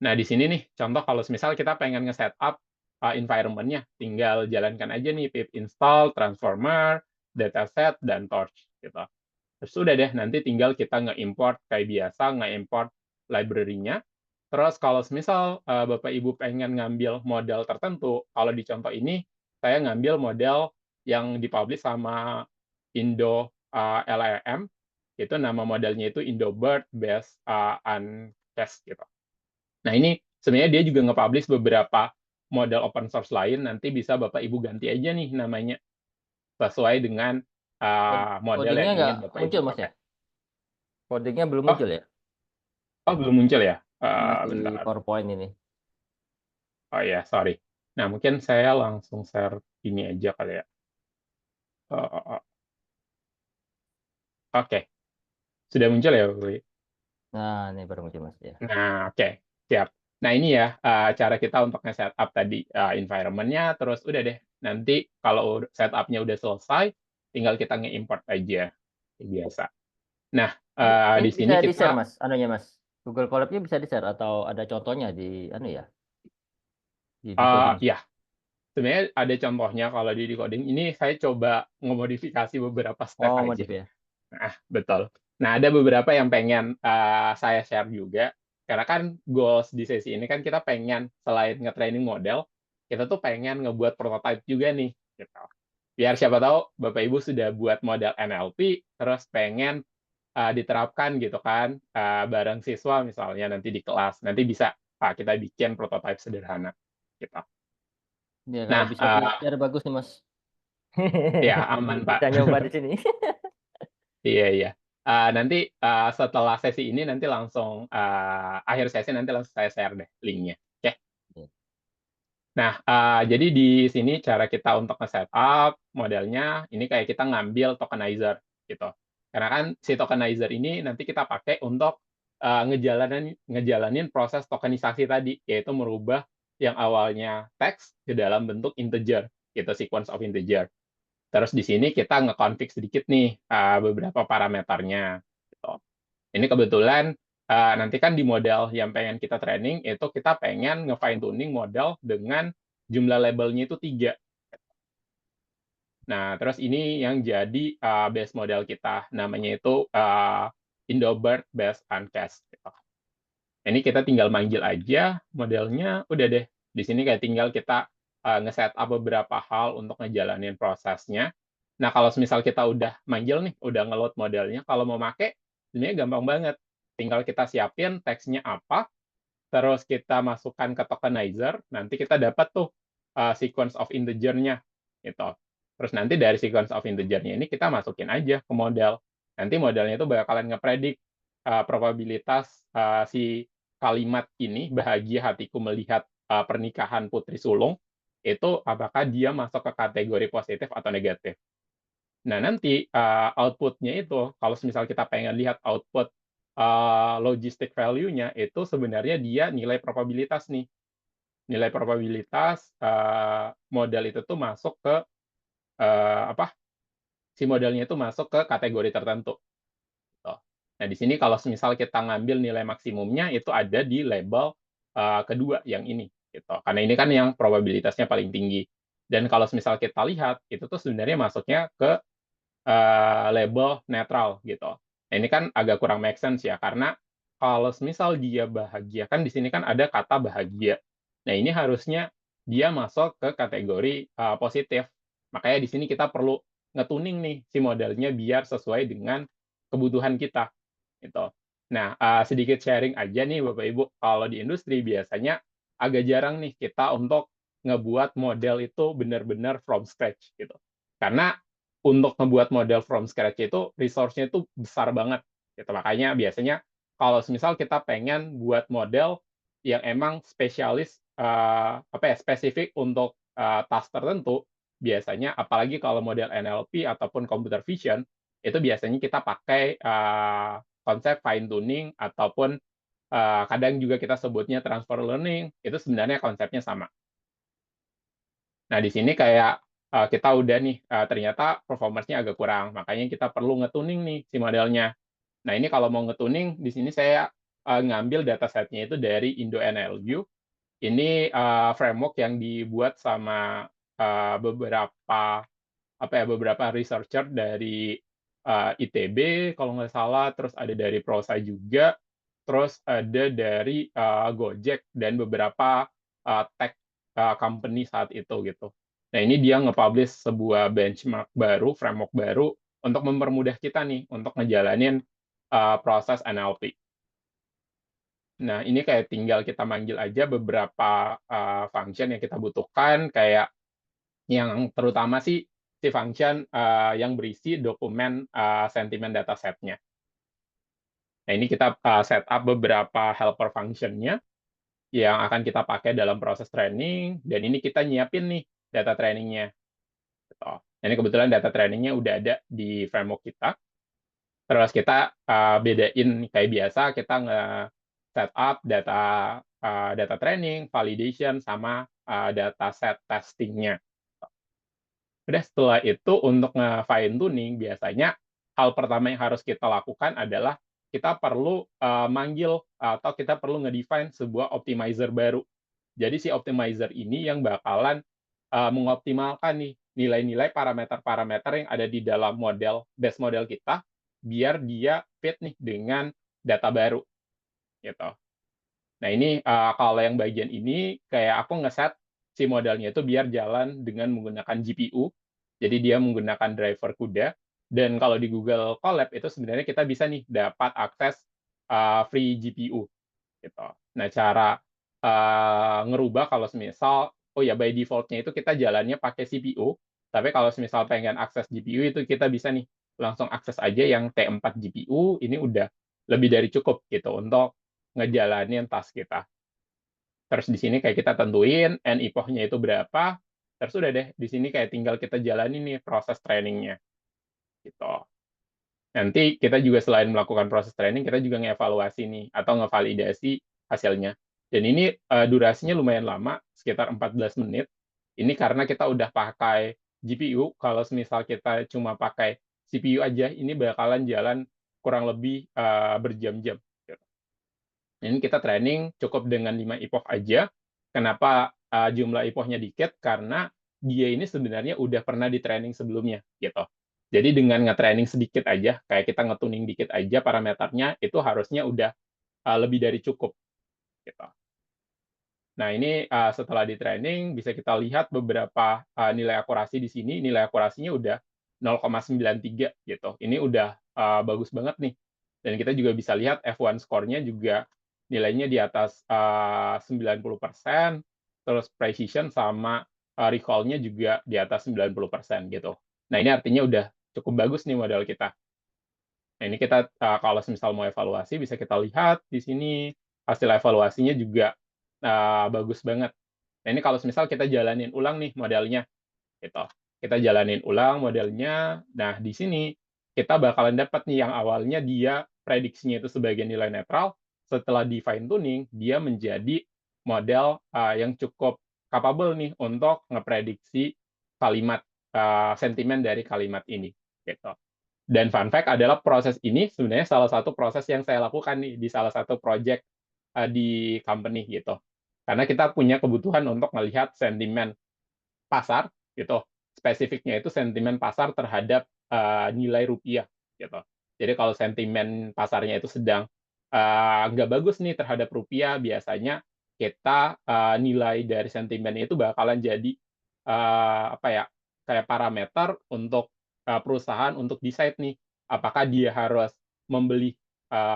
Nah, di sini nih, contoh kalau misal kita pengen nge-setup, environment-nya, tinggal jalankan aja nih pip install transformer, dataset, dan torch, gitu. Terus udah deh, nanti tinggal kita nge-import kayak biasa, nge-import library-nya. Terus kalau semisal, Bapak Ibu pengen ngambil model tertentu, kalau di contoh ini, saya ngambil model yang di-publish sama Indo, LLM, itu nama modelnya itu Indobird Based, Uncast, gitu. Nah, ini sebenarnya dia juga nge-publish beberapa model open source lain, nanti bisa Bapak Ibu ganti aja nih namanya, sesuai dengan, model Codingnya yang nggak ingin Bapak Ibu muncul Mas ya? pakai. Codingnya belum Oh muncul ya? oh belum muncul ya? Masih Bentar. PowerPoint ini. Oh ya, sorry. Nah, mungkin saya langsung share ini aja kali ya. Eee, oke, sudah muncul ya, Bapak Ibu? Nah, ini baru muncul Mas ya. Nah, oke, siap. Nah, ini ya, cara kita untuk nge-setup tadi, environment-nya, terus udah deh, nanti kalau setup-nya udah selesai, tinggal kita nge-import aja, kayak biasa. Nah, Ini di bisa sini di-share kita Mas, anunya Mas. Google Colab-nya bisa di-share atau ada contohnya di anu ya, di decoding? ya, sebenarnya ada contohnya kalau di decoding, ini saya coba ngemodifikasi beberapa step Oh, aja. modif ya? Nah, betul. Nah, ada beberapa yang pengen, saya share juga, karena kan goals di sesi ini kan kita pengen selain nge-training model, kita tuh pengen ngebuat prototype juga nih, gitu. Biar siapa tahu Bapak Ibu sudah buat model NLP, terus pengen, diterapkan gitu kan, bareng siswa misalnya nanti di kelas, nanti bisa, kita bikin prototype sederhana, gitu. Ya kalau Nah, bisa di-share bagus nih Mas. ya aman, Pak. Kita nyoba di sini. Iya iya. Nanti, setelah sesi ini nanti langsung, akhir sesi nanti langsung saya share deh link-nya, oke? Iya. Nah, jadi di sini cara kita untuk nge-setup modelnya, ini kayak kita ngambil tokenizer, gitu. Karena kan si tokenizer ini nanti kita pakai untuk, ngejalanin proses tokenisasi tadi, yaitu merubah yang awalnya teks ke dalam bentuk integer, gitu, sequence of integer. Terus di sini kita nge-config sedikit nih, beberapa parameternya, gitu. Ini kebetulan, nanti kan di model yang pengen kita training, itu kita pengen nge-fine tuning model dengan jumlah labelnya itu 3. Nah, terus ini yang jadi, base model kita, namanya itu, Indobird Based Uncast, gitu. Ini kita tinggal manggil aja modelnya, udah deh. Di sini kayak tinggal kita, nge-setup beberapa hal untuk ngejalanin prosesnya. Nah, kalau semisal kita udah manggil nih, udah nge-load modelnya, kalau mau make, sebenarnya gampang banget. Tinggal kita siapin teksnya apa, terus kita masukkan ke tokenizer, nanti kita dapat tuh sequence of integer-nya gitu. Terus nanti dari sequence of integer-nya ini kita masukin aja ke model. Nanti modelnya itu bakalan ngepredik probabilitas si kalimat ini, bahagia hatiku melihat pernikahan putri sulung, itu apakah dia masuk ke kategori positif atau negatif. Nah, nanti output-nya itu, kalau misal kita pengen lihat output logistic value-nya, itu sebenarnya dia nilai probabilitas nih. Nilai probabilitas model itu tuh masuk ke apa? Si modelnya itu masuk ke kategori tertentu. Gitu. Nah, di sini kalau misal kita ngambil nilai maksimumnya itu ada di label kedua yang ini, gitu. Karena ini kan yang probabilitasnya paling tinggi. Dan kalau misal kita lihat, itu tuh sebenarnya masuknya ke label netral gitu. Nah, ini kan agak kurang make sense ya, karena kalau misal dia bahagia, kan di sini kan ada kata bahagia. Nah, ini harusnya dia masuk ke kategori positif. Makanya di sini kita perlu nge-tuning nih si modelnya biar sesuai dengan kebutuhan kita gitu. Nah, sedikit sharing aja nih Bapak Ibu, kalau di industri biasanya agak jarang nih kita untuk ngebuat model itu benar-benar from scratch gitu. Karena untuk ngebuat model from scratch itu resource-nya itu besar banget gitu. Makanya biasanya kalau misal kita pengen buat model yang emang spesialis apa ya, spesifik untuk task tertentu, biasanya apalagi kalau model NLP ataupun computer vision, itu biasanya kita pakai konsep fine tuning ataupun kadang juga kita sebutnya transfer learning, itu sebenarnya konsepnya sama. Nah, di sini kayak kita udah nih ternyata performance-nya agak kurang, makanya kita perlu nge-tuning nih si modelnya. Nah, ini kalau mau nge-tuning, di sini saya ngambil dataset-nya itu dari Indo NLU. Ini framework yang dibuat sama beberapa apa ya, beberapa researcher dari ITB kalau nggak salah, terus ada dari Prosa juga, terus ada dari Gojek dan beberapa tech company saat itu gitu. Nah, ini dia nge-publish sebuah benchmark baru, framework baru untuk mempermudah kita nih untuk ngejalanin proses NLP. Nah, ini kayak tinggal kita manggil aja beberapa function yang kita butuhkan, kayak yang terutama sih si function yang berisi dokumen sentimen dataset-nya. Nah, ini kita set up beberapa helper function-nya yang akan kita pakai dalam proses training, dan ini kita nyiapin nih data training-nya. Gitu. Nah, ini kebetulan data training-nya udah ada di framework kita. Terus kita bedain kayak biasa, kita nge-set up data training, validation, sama data set testing-nya. Udah setelah itu untuk nge-fine tuning, biasanya hal pertama yang harus kita lakukan adalah kita perlu manggil atau kita perlu nge-define sebuah optimizer baru. Jadi si optimizer ini yang bakalan mengoptimalkan nih nilai-nilai parameter-parameter yang ada di dalam model base model kita biar dia fit nih dengan data baru gitu. Nah, ini kalau yang bagian ini kayak aku ngeset si modelnya itu biar jalan dengan menggunakan GPU. Jadi dia menggunakan driver CUDA. Dan kalau di Google Colab itu sebenarnya kita bisa nih dapat akses free GPU gitu. Nah, cara ngerubah kalau semisal, oh ya by default-nya itu kita jalannya pakai CPU, tapi kalau semisal pengen akses GPU itu kita bisa nih langsung akses aja yang T4 GPU, ini udah lebih dari cukup gitu untuk ngejalanin task kita. Terus di sini kayak kita tentuin NIPOH-nya itu berapa, terus udah deh di sini kayak tinggal kita jalani nih proses trainingnya gitu. Nanti kita juga selain melakukan proses training, kita juga ngevaluasi nih atau ngevalidasi hasilnya. Dan ini durasinya lumayan lama, sekitar 14 menit. Ini karena kita udah pakai GPU, kalau misal kita cuma pakai CPU aja, ini bakalan jalan kurang lebih berjam-jam. Ini kita training cukup dengan 5 IPOH aja. Kenapa jumlah IPOH-nya dikit? Karena dia ini sebenarnya udah pernah di training sebelumnya gitu. Jadi dengan nge-training sedikit aja, kayak kita nge-tuning dikit aja parameternya, itu harusnya udah lebih dari cukup gitu. Nah, ini setelah di training bisa kita lihat beberapa nilai akurasi di sini. Nilai akurasinya udah 0,93 gitu. Ini udah bagus banget nih. Dan kita juga bisa lihat F1 score-nya juga nilainya di atas 90%, terus precision sama recall-nya juga di atas 90% gitu. Nah, ini artinya udah cukup bagus nih model kita. Nah, ini kita kalau misal mau evaluasi bisa kita lihat di sini hasil evaluasinya juga bagus banget. Nah, ini kalau misal kita jalanin ulang nih modelnya gitu. Kita jalanin ulang modelnya. Nah, di sini kita bakalan dapat nih yang awalnya dia prediksinya itu sebagai nilai netral, setelah di fine tuning dia menjadi model yang cukup capable nih untuk ngeprediksi kalimat sentimen dari kalimat ini gitu. Dan fun fact adalah proses ini sebenarnya salah satu proses yang saya lakukan nih di salah satu project di company gitu. Karena kita punya kebutuhan untuk melihat sentimen pasar gitu. Spesifiknya itu sentimen pasar terhadap nilai rupiah gitu. Jadi kalau sentimen pasarnya itu sedang nggak bagus nih terhadap rupiah, biasanya kita nilai dari sentimen itu bakalan jadi apa ya, kayak parameter untuk perusahaan untuk decide nih apakah dia harus membeli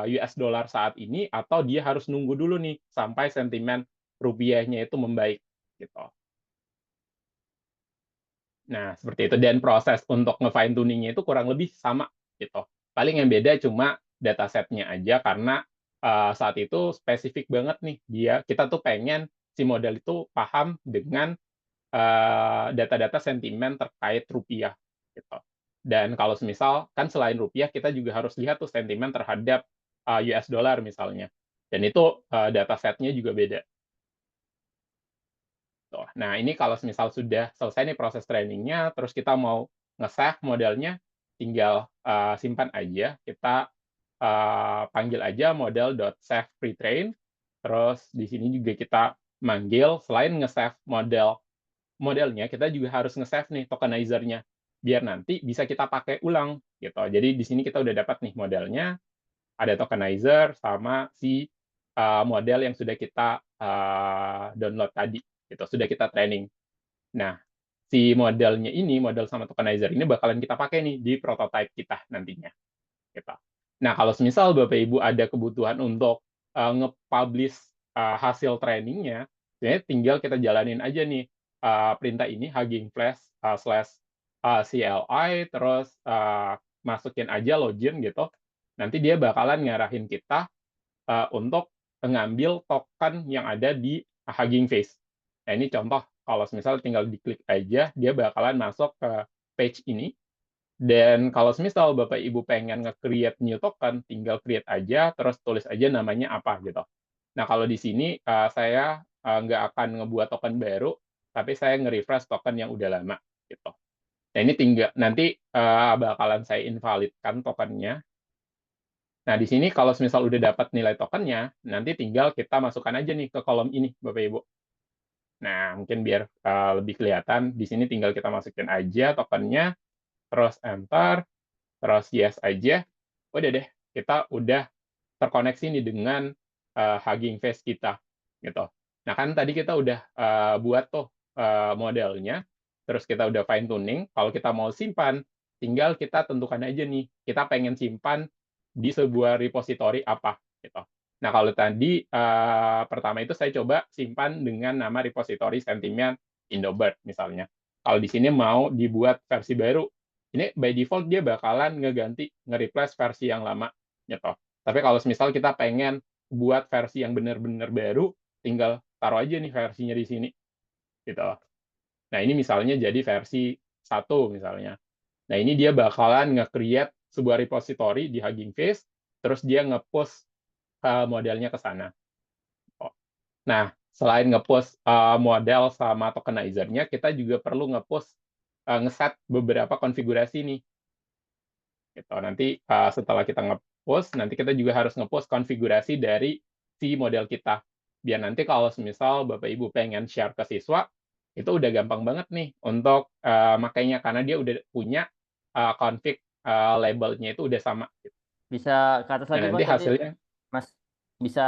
US dollar saat ini atau dia harus nunggu dulu nih sampai sentimen rupiahnya itu membaik gitu. Nah, seperti itu. Dan proses untuk nge-fine tuning-nya itu kurang lebih sama gitu. Paling yang beda cuma dataset-nya aja karena saat itu spesifik banget nih kita tuh pengen si model itu paham dengan data-data sentimen terkait rupiah gitu. Dan kalau semisal kan selain rupiah kita juga harus lihat tuh sentimen terhadap US dollar misalnya. Dan itu dataset-nya juga beda. Tuh. Nah, ini kalau misal sudah selesai nih proses trainingnya, terus kita mau nge-save modelnya, tinggal simpan aja. Kita panggil aja model.save pretrain. Terus di sini juga kita manggil, selain nge-save modelnya, kita juga harus nge-save nih tokenizer-nya. Biar nanti bisa kita pakai ulang. Gitu. Jadi di sini kita udah dapat nih modelnya, ada tokenizer sama si model yang sudah kita download tadi gitu, sudah kita training. Nah, si modelnya ini, model sama tokenizer ini bakalan kita pakai nih di prototype kita nantinya gitu. Nah, kalau misal Bapak Ibu ada kebutuhan untuk nge-publish hasil trainingnya, sebenarnya tinggal kita jalanin aja nih perintah ini Hugging Face /CLI, terus masukin aja login gitu. Nanti dia bakalan ngarahin kita untuk mengambil token yang ada di Hugging Face. Nah, ini contoh kalau misal tinggal diklik aja, dia bakalan masuk ke page ini. Dan kalau misal Bapak Ibu pengen nge-create new token, tinggal create aja, terus tulis aja namanya apa gitu. Nah, kalau di sini saya nggak akan ngebuat token baru, tapi saya nge-refresh token yang udah lama gitu. Nah, ini tinggal nanti bakalan saya invalidkan tokennya. Nah, di sini kalau misal udah dapat nilai tokennya, nanti tinggal kita masukkan aja nih ke kolom ini, Bapak Ibu. Nah, mungkin biar lebih kelihatan, di sini tinggal kita masukin aja tokennya, terus enter, terus yes aja. Udah deh, kita udah terkoneksi nih dengan Hugging Face kita, gitu. Nah, kan tadi kita udah buat tuh modelnya, terus kita udah fine tuning. Kalau kita mau simpan, tinggal kita tentukan aja nih, kita pengen simpan di sebuah repository apa, gitu. Nah, kalau tadi pertama itu saya coba simpan dengan nama repository sentimen Indobird misalnya. Kalau di sini mau dibuat versi baru, ini by default dia bakalan nge-replace versi yang lama, gitu. Tapi kalau misal kita pengen buat versi yang benar-benar baru, tinggal taruh aja nih versinya di sini, gitu. Nah, ini misalnya jadi versi 1 misalnya. Nah, ini dia bakalan nge-create sebuah repository di Hugging Face, terus dia nge-post modelnya ke sana. Nah, selain nge-post model sama tokenizer-nya, kita juga perlu nge-post nge-set beberapa konfigurasi nih. Gitu. Nanti setelah kita nge-post, nanti kita juga harus nge-post konfigurasi dari si model kita. Biar nanti kalau misal Bapak Ibu pengen share ke siswa, itu udah gampang banget nih untuk makainya, karena dia udah punya config labelnya itu udah sama. Bisa ke atas Nah, lagi, nanti Mas, tadi, hasilnya, Mas. Bisa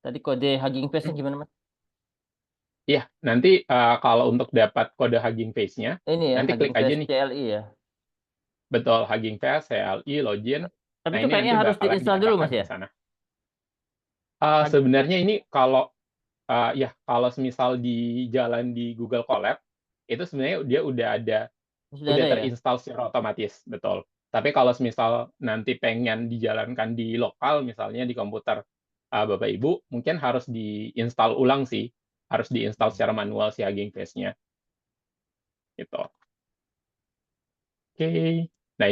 tadi kode Hugging Face-nya gimana, Mas? iya, nanti kalau untuk dapat kode Hugging Face-nya, Ini ya, nanti klik Hugging aja Face nih. CLI ya. Betul, Hugging Face, CLI, login. Tapi Nah, itu ini kayaknya nanti harus bakalan diinstal dulu, diarahkan Mas ke ya? sana. Sebenarnya ini kalau kalau semisal di jalan di Google Colab, itu sebenarnya dia Sudah udah ada ya? terinstall secara otomatis, betul. Tapi kalau semisal nanti pengen dijalankan di lokal, misalnya di komputer Bapak Ibu, mungkin harus diinstal ulang sih, harus diinstal secara manual si Hugging Face-nya, gitu. Oke. Nah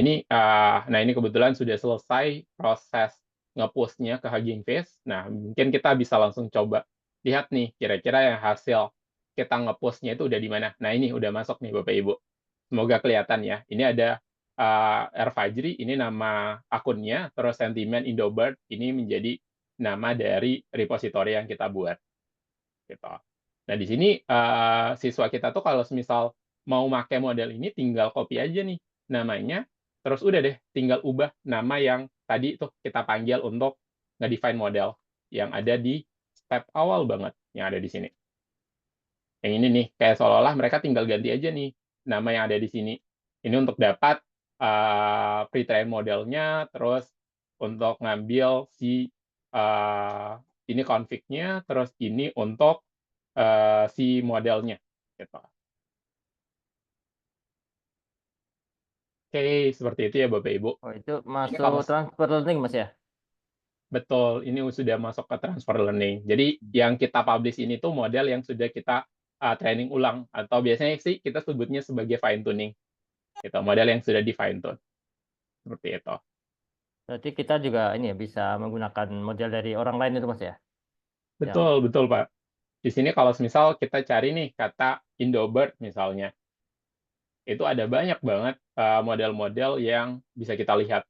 ini kebetulan sudah selesai proses nge-push-nya ke Hugging Face. Nah, mungkin kita bisa langsung coba lihat nih, kira-kira yang hasil kita nge-push-nya itu udah di mana. Nah, ini udah masuk nih Bapak Ibu. Semoga kelihatan ya. Ini ada R. Fajri, ini nama akunnya, terus Sentiment Indobird, ini menjadi nama dari repository yang kita buat. Gitu. Nah, di sini siswa kita tuh kalau misal mau pakai model ini tinggal copy aja nih namanya, terus udah deh tinggal ubah nama yang tadi tuh kita panggil untuk nge-define model yang ada di step awal banget yang ada di sini. Yang ini nih, kayak seolah-olah mereka tinggal ganti aja nih nama yang ada di sini. Ini untuk dapat pre-train modelnya, terus untuk ngambil si ini config-nya, terus ini untuk si modelnya. Gitu. Oke, seperti itu ya Bapak Ibu. Oh, itu Ini kalau masuk transfer learning Mas ya? betul, ini sudah masuk ke transfer learning. Jadi yang kita publish ini tuh model yang sudah kita training ulang, atau biasanya sih kita sebutnya sebagai fine tuning. Gitu, model yang sudah di fine tune. Seperti itu. Berarti kita juga ini ya bisa menggunakan model dari orang lain itu Mas ya? Yang Betul, betul Pak. Di sini kalau misal kita cari nih kata Indobird misalnya, itu ada banyak banget model-model yang bisa kita lihat.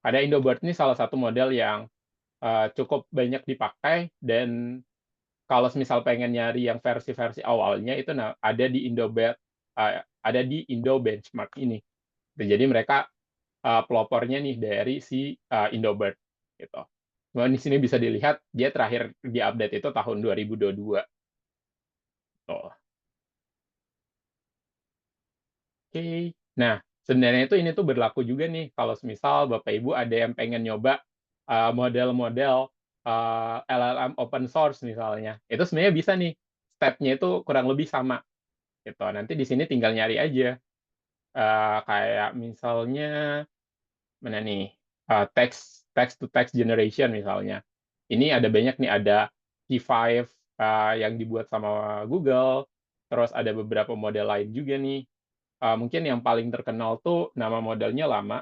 Ada Indobird ini salah satu model yang cukup banyak dipakai, dan kalau misal pengen nyari yang versi-versi awalnya itu ada di Indo Benchmark ini. Jadi mereka pelopornya nih dari si Indobird gitu. Cuma di sini bisa dilihat dia terakhir diupdate itu tahun 2022. Tuh. Oke. Nah, sebenarnya itu ini tuh berlaku juga nih kalau misal Bapak Ibu ada yang pengen nyoba model-model LLM open source misalnya. Itu sebenarnya bisa nih. Step-nya itu kurang lebih sama gitu. Nanti di sini tinggal nyari aja. Kayak misalnya mana nih? Text to text generation misalnya. Ini ada banyak nih, ada T5 yang dibuat sama Google, terus ada beberapa model lain juga nih. Mungkin yang paling terkenal tuh nama modelnya lama.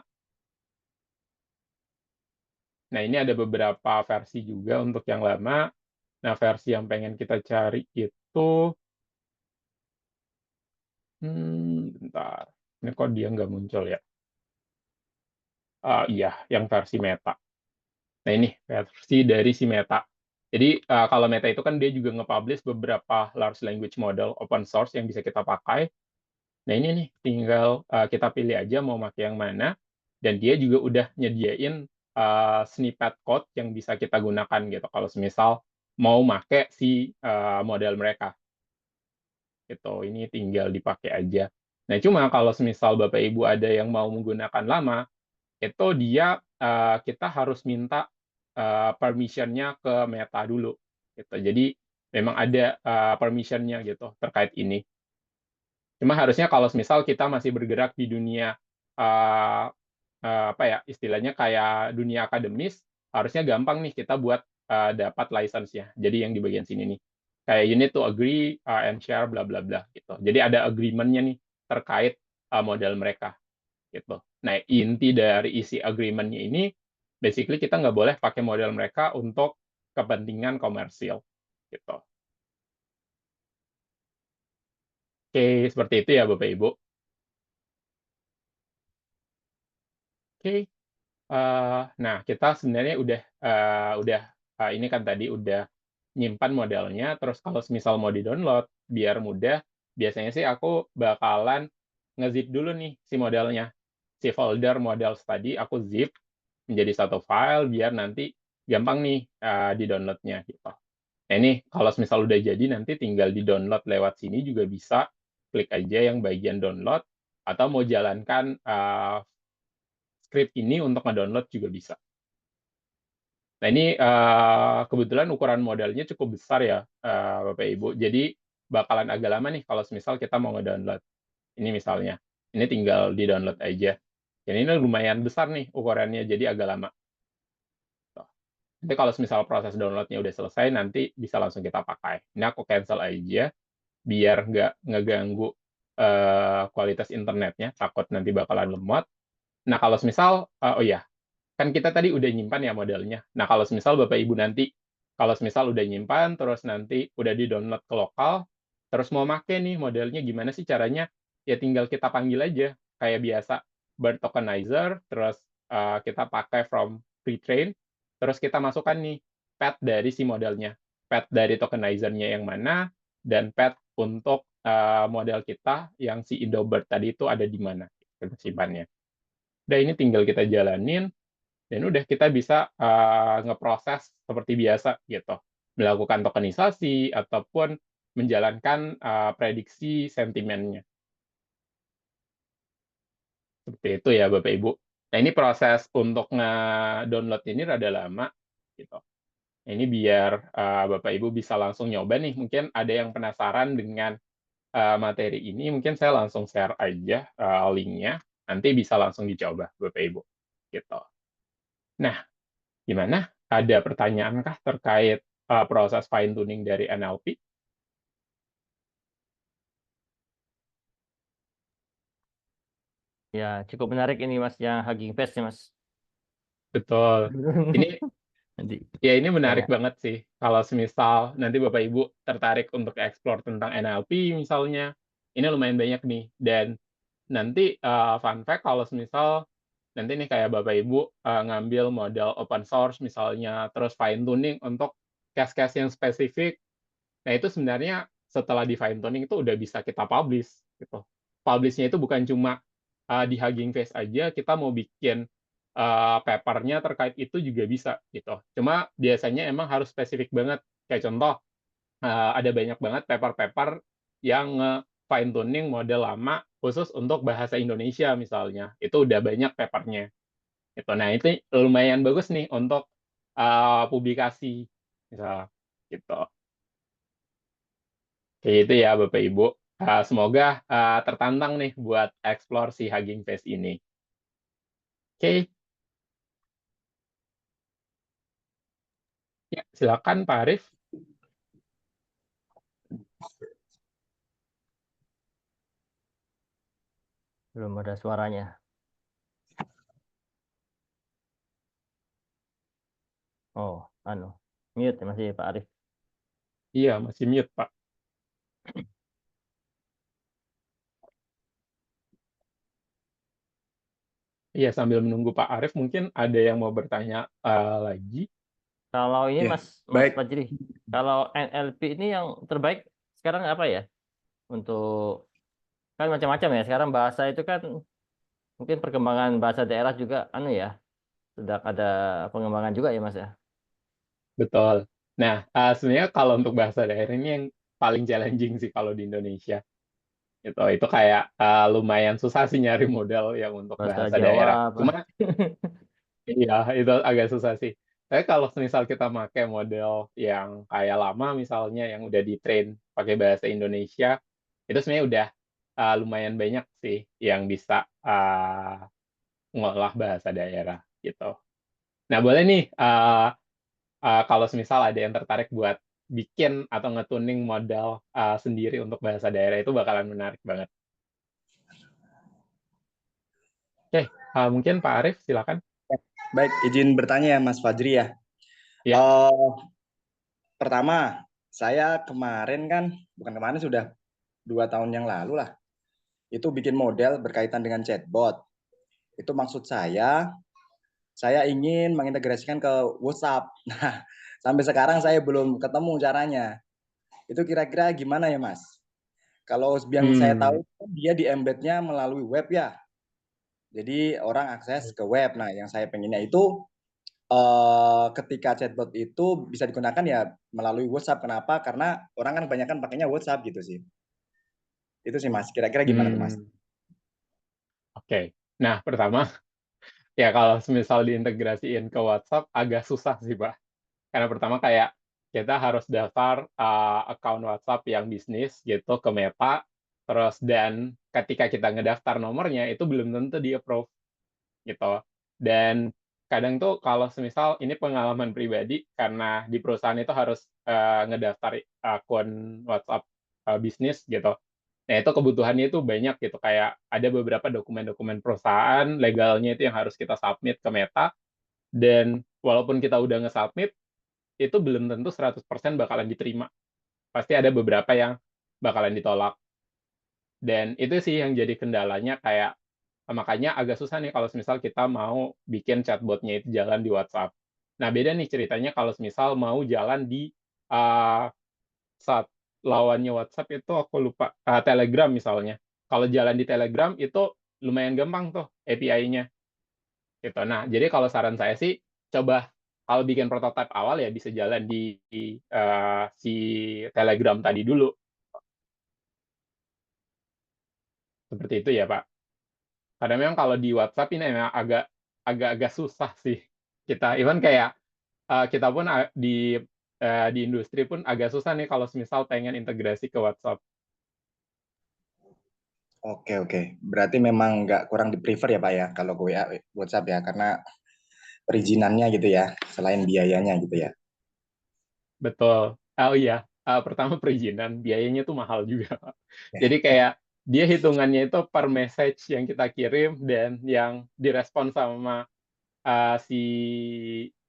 Nah, ini ada beberapa versi juga untuk yang lama. Nah, versi yang pengen kita cari itu, bentar. Ini kok dia nggak muncul ya? Iya, yang versi Meta. Nah, ini versi dari si Meta. Jadi, kalau Meta itu kan dia juga nge-publish beberapa large language model open source yang bisa kita pakai. Nah, ini nih, tinggal kita pilih aja mau pakai yang mana, dan dia juga udah nyediain snippet code yang bisa kita gunakan gitu, kalau semisal mau pakai si model mereka. Gitu, ini tinggal dipakai aja. Nah, cuma kalau semisal Bapak Ibu ada yang mau menggunakan lama, itu dia kita harus minta permission-nya ke Meta dulu. Gitu. Jadi, memang ada permission-nya gitu terkait ini. Cuma harusnya kalau misal kita masih bergerak di dunia uh, apa ya istilahnya kayak dunia akademis, harusnya gampang nih kita buat dapat license-nya. Jadi yang di bagian sini nih, kayak you need to agree and share bla bla bla gitu. Jadi ada agreement-nya nih terkait model mereka gitu. Nah, inti dari isi agreement-nya ini, basically kita nggak boleh pakai model mereka untuk kepentingan komersil gitu. Oke, seperti itu ya Bapak Ibu. Oke. Nah, kita sebenarnya udah ini kan tadi udah nyimpan modelnya, terus kalau misal mau di-download biar mudah, biasanya sih aku bakalan nge-zip dulu nih si modelnya. Si folder model tadi aku zip menjadi satu file biar nanti gampang nih di-download-nya gitu. Nah, ini kalau misal udah jadi nanti tinggal di-download lewat sini juga bisa, klik aja yang bagian download, atau mau jalankan script ini untuk nge-download juga bisa. Nah, ini kebetulan ukuran modelnya cukup besar ya, Bapak Ibu. Jadi bakalan agak lama nih kalau misal kita mau ngedownload. Ini misalnya, ini tinggal di-download aja. Dan ini lumayan besar nih ukurannya, jadi agak lama. Tuh. Nanti kalau misal proses downloadnya udah selesai, nanti bisa langsung kita pakai. Ini aku cancel aja, biar nggak ngeganggu kualitas internetnya, takut nanti bakalan lemot. Nah, kalau misal, oh ya, kan kita tadi udah nyimpan ya modelnya. Nah, kalau misal Bapak Ibu nanti, kalau misal udah nyimpan, terus nanti udah di-download ke lokal, terus mau make nih modelnya, gimana sih caranya? Ya tinggal kita panggil aja, kayak biasa, bird tokenizer, terus kita pakai from pre-train, terus kita masukkan nih path dari si modelnya. Path dari tokenizernya yang mana, dan path untuk model kita yang si Indobird tadi itu ada di mana, kita simpannya. Udah, ini tinggal kita jalanin, dan udah kita bisa ngeproses seperti biasa gitu, melakukan tokenisasi ataupun menjalankan prediksi sentimennya. Seperti itu ya Bapak Ibu. Nah, ini proses untuk nge-download ini rada lama gitu. Nah, ini biar Bapak Ibu bisa langsung nyoba nih. Mungkin ada yang penasaran dengan materi ini, mungkin saya langsung share aja linknya. Nanti bisa langsung dicoba Bapak Ibu. Gitu. Nah, gimana? Ada pertanyaankah terkait proses fine tuning dari NLP? Ya, cukup menarik ini Mas yang Hugging Face ya Mas. Betul. Ini Nanti ya ini menarik banyak. banget sih. Kalau semisal nanti Bapak Ibu tertarik untuk explore tentang NLP misalnya, ini lumayan banyak nih. Dan nanti fun fact kalau semisal nanti nih kayak Bapak Ibu ngambil model open source misalnya, terus fine tuning untuk case-case yang spesifik. Nah, itu sebenarnya setelah di fine tuning itu udah bisa kita publish gitu. Publish-nya itu bukan cuma di Hugging Face aja, kita mau bikin paper-nya terkait itu juga bisa gitu. Cuma biasanya emang harus spesifik banget. Kayak contoh, ada banyak banget paper-paper yang fine tuning model lama khusus untuk bahasa Indonesia misalnya. Itu udah banyak papernya. Gitu. Nah, itu lumayan bagus nih untuk publikasi misal gitu. Kayak gitu ya Bapak Ibu. Semoga tertantang nih buat explore si Hugging Face ini. Oke, ya silakan Pak Arif. Belum ada suaranya. Oh, mute ya masih Pak Arif. Iya, masih mute Pak. Iya, sambil menunggu Pak Arif, mungkin ada yang mau bertanya lagi. Kalau ini Ya, Mas baik. Fajri, kalau NLP ini yang terbaik sekarang apa ya? Untuk kan macam-macam ya. Sekarang bahasa itu kan mungkin perkembangan bahasa daerah juga ya, sedang ada pengembangan juga ya Mas ya. Betul. Nah, sebenarnya kalau untuk bahasa daerah ini yang paling challenging sih kalau di Indonesia. Itu kayak lumayan susah sih nyari model yang untuk Bahasa bahasa Jawa daerah. apa. Cuma iya, itu agak susah sih. Tapi kalau misal kita pakai model yang kayak lama misalnya, yang udah di-train pakai bahasa Indonesia, itu sebenarnya udah lumayan banyak sih yang bisa ngolah bahasa daerah gitu. Nah, boleh nih kalau misal ada yang tertarik buat bikin atau ngetuning model sendiri untuk bahasa daerah, itu bakalan menarik banget. Oke, mungkin Pak Arief silakan. Baik, izin bertanya ya Mas Fajri ya. Ya, Eh, pertama, saya kemarin kan, bukan kemarin, sudah 2 tahun yang lalu lah, itu bikin model berkaitan dengan chatbot. Itu maksud saya ingin mengintegrasikan ke WhatsApp. Nah, sampai sekarang saya belum ketemu caranya. Itu kira-kira gimana ya Mas? Kalau yang saya hmm, tahu, dia di embednya melalui web ya. Jadi orang akses ke web. Nah, yang saya pengennya itu ketika chatbot itu bisa digunakan ya melalui WhatsApp. Kenapa? Karena orang kan kebanyakan pakainya WhatsApp gitu sih. Itu sih Mas. Kira-kira gimana tuh Mas? Oke. Nah, pertama Ya kalau semisal diintegrasiin ke WhatsApp agak susah sih, Pak. Karena pertama kayak kita harus daftar account WhatsApp yang bisnis gitu ke Meta, terus dan ketika kita ngedaftar nomornya itu belum tentu di-approve gitu. Dan kadang tuh kalau semisal ini pengalaman pribadi karena di perusahaan itu harus ngedaftar akun WhatsApp bisnis gitu. Nah, itu kebutuhannya itu banyak gitu, kayak ada beberapa dokumen-dokumen perusahaan legalnya itu yang harus kita submit ke Meta, dan walaupun kita udah nge-submit, itu belum tentu 100% bakalan diterima. Pasti ada beberapa yang bakalan ditolak. Dan itu sih yang jadi kendalanya, kayak makanya agak susah nih kalau misal kita mau bikin chatbot-nya itu jalan di WhatsApp. Nah, beda nih ceritanya kalau misal mau jalan di eee, saat lawannya WhatsApp itu aku lupa, Telegram misalnya. Kalau jalan di Telegram itu lumayan gampang tuh API-nya, gitu. Nah, jadi kalau saran saya sih, coba kalau bikin prototipe awal ya bisa jalan di si Telegram tadi dulu, seperti itu ya, Pak. Karena memang kalau di WhatsApp ini memang agak-agak susah sih kita, even kayak, kita pun di industri pun agak susah nih kalau semisal pengen integrasi ke WhatsApp. Oke, oke. Berarti memang nggak kurang di-prefer ya, Pak, ya, kalau ke WA WhatsApp ya, karena perizinannya gitu ya, selain biayanya gitu ya? Betul. Oh iya, pertama perizinan, biayanya tuh mahal juga, Pak. Ya, Jadi kayak dia hitungannya itu per message yang kita kirim dan yang direspon sama, si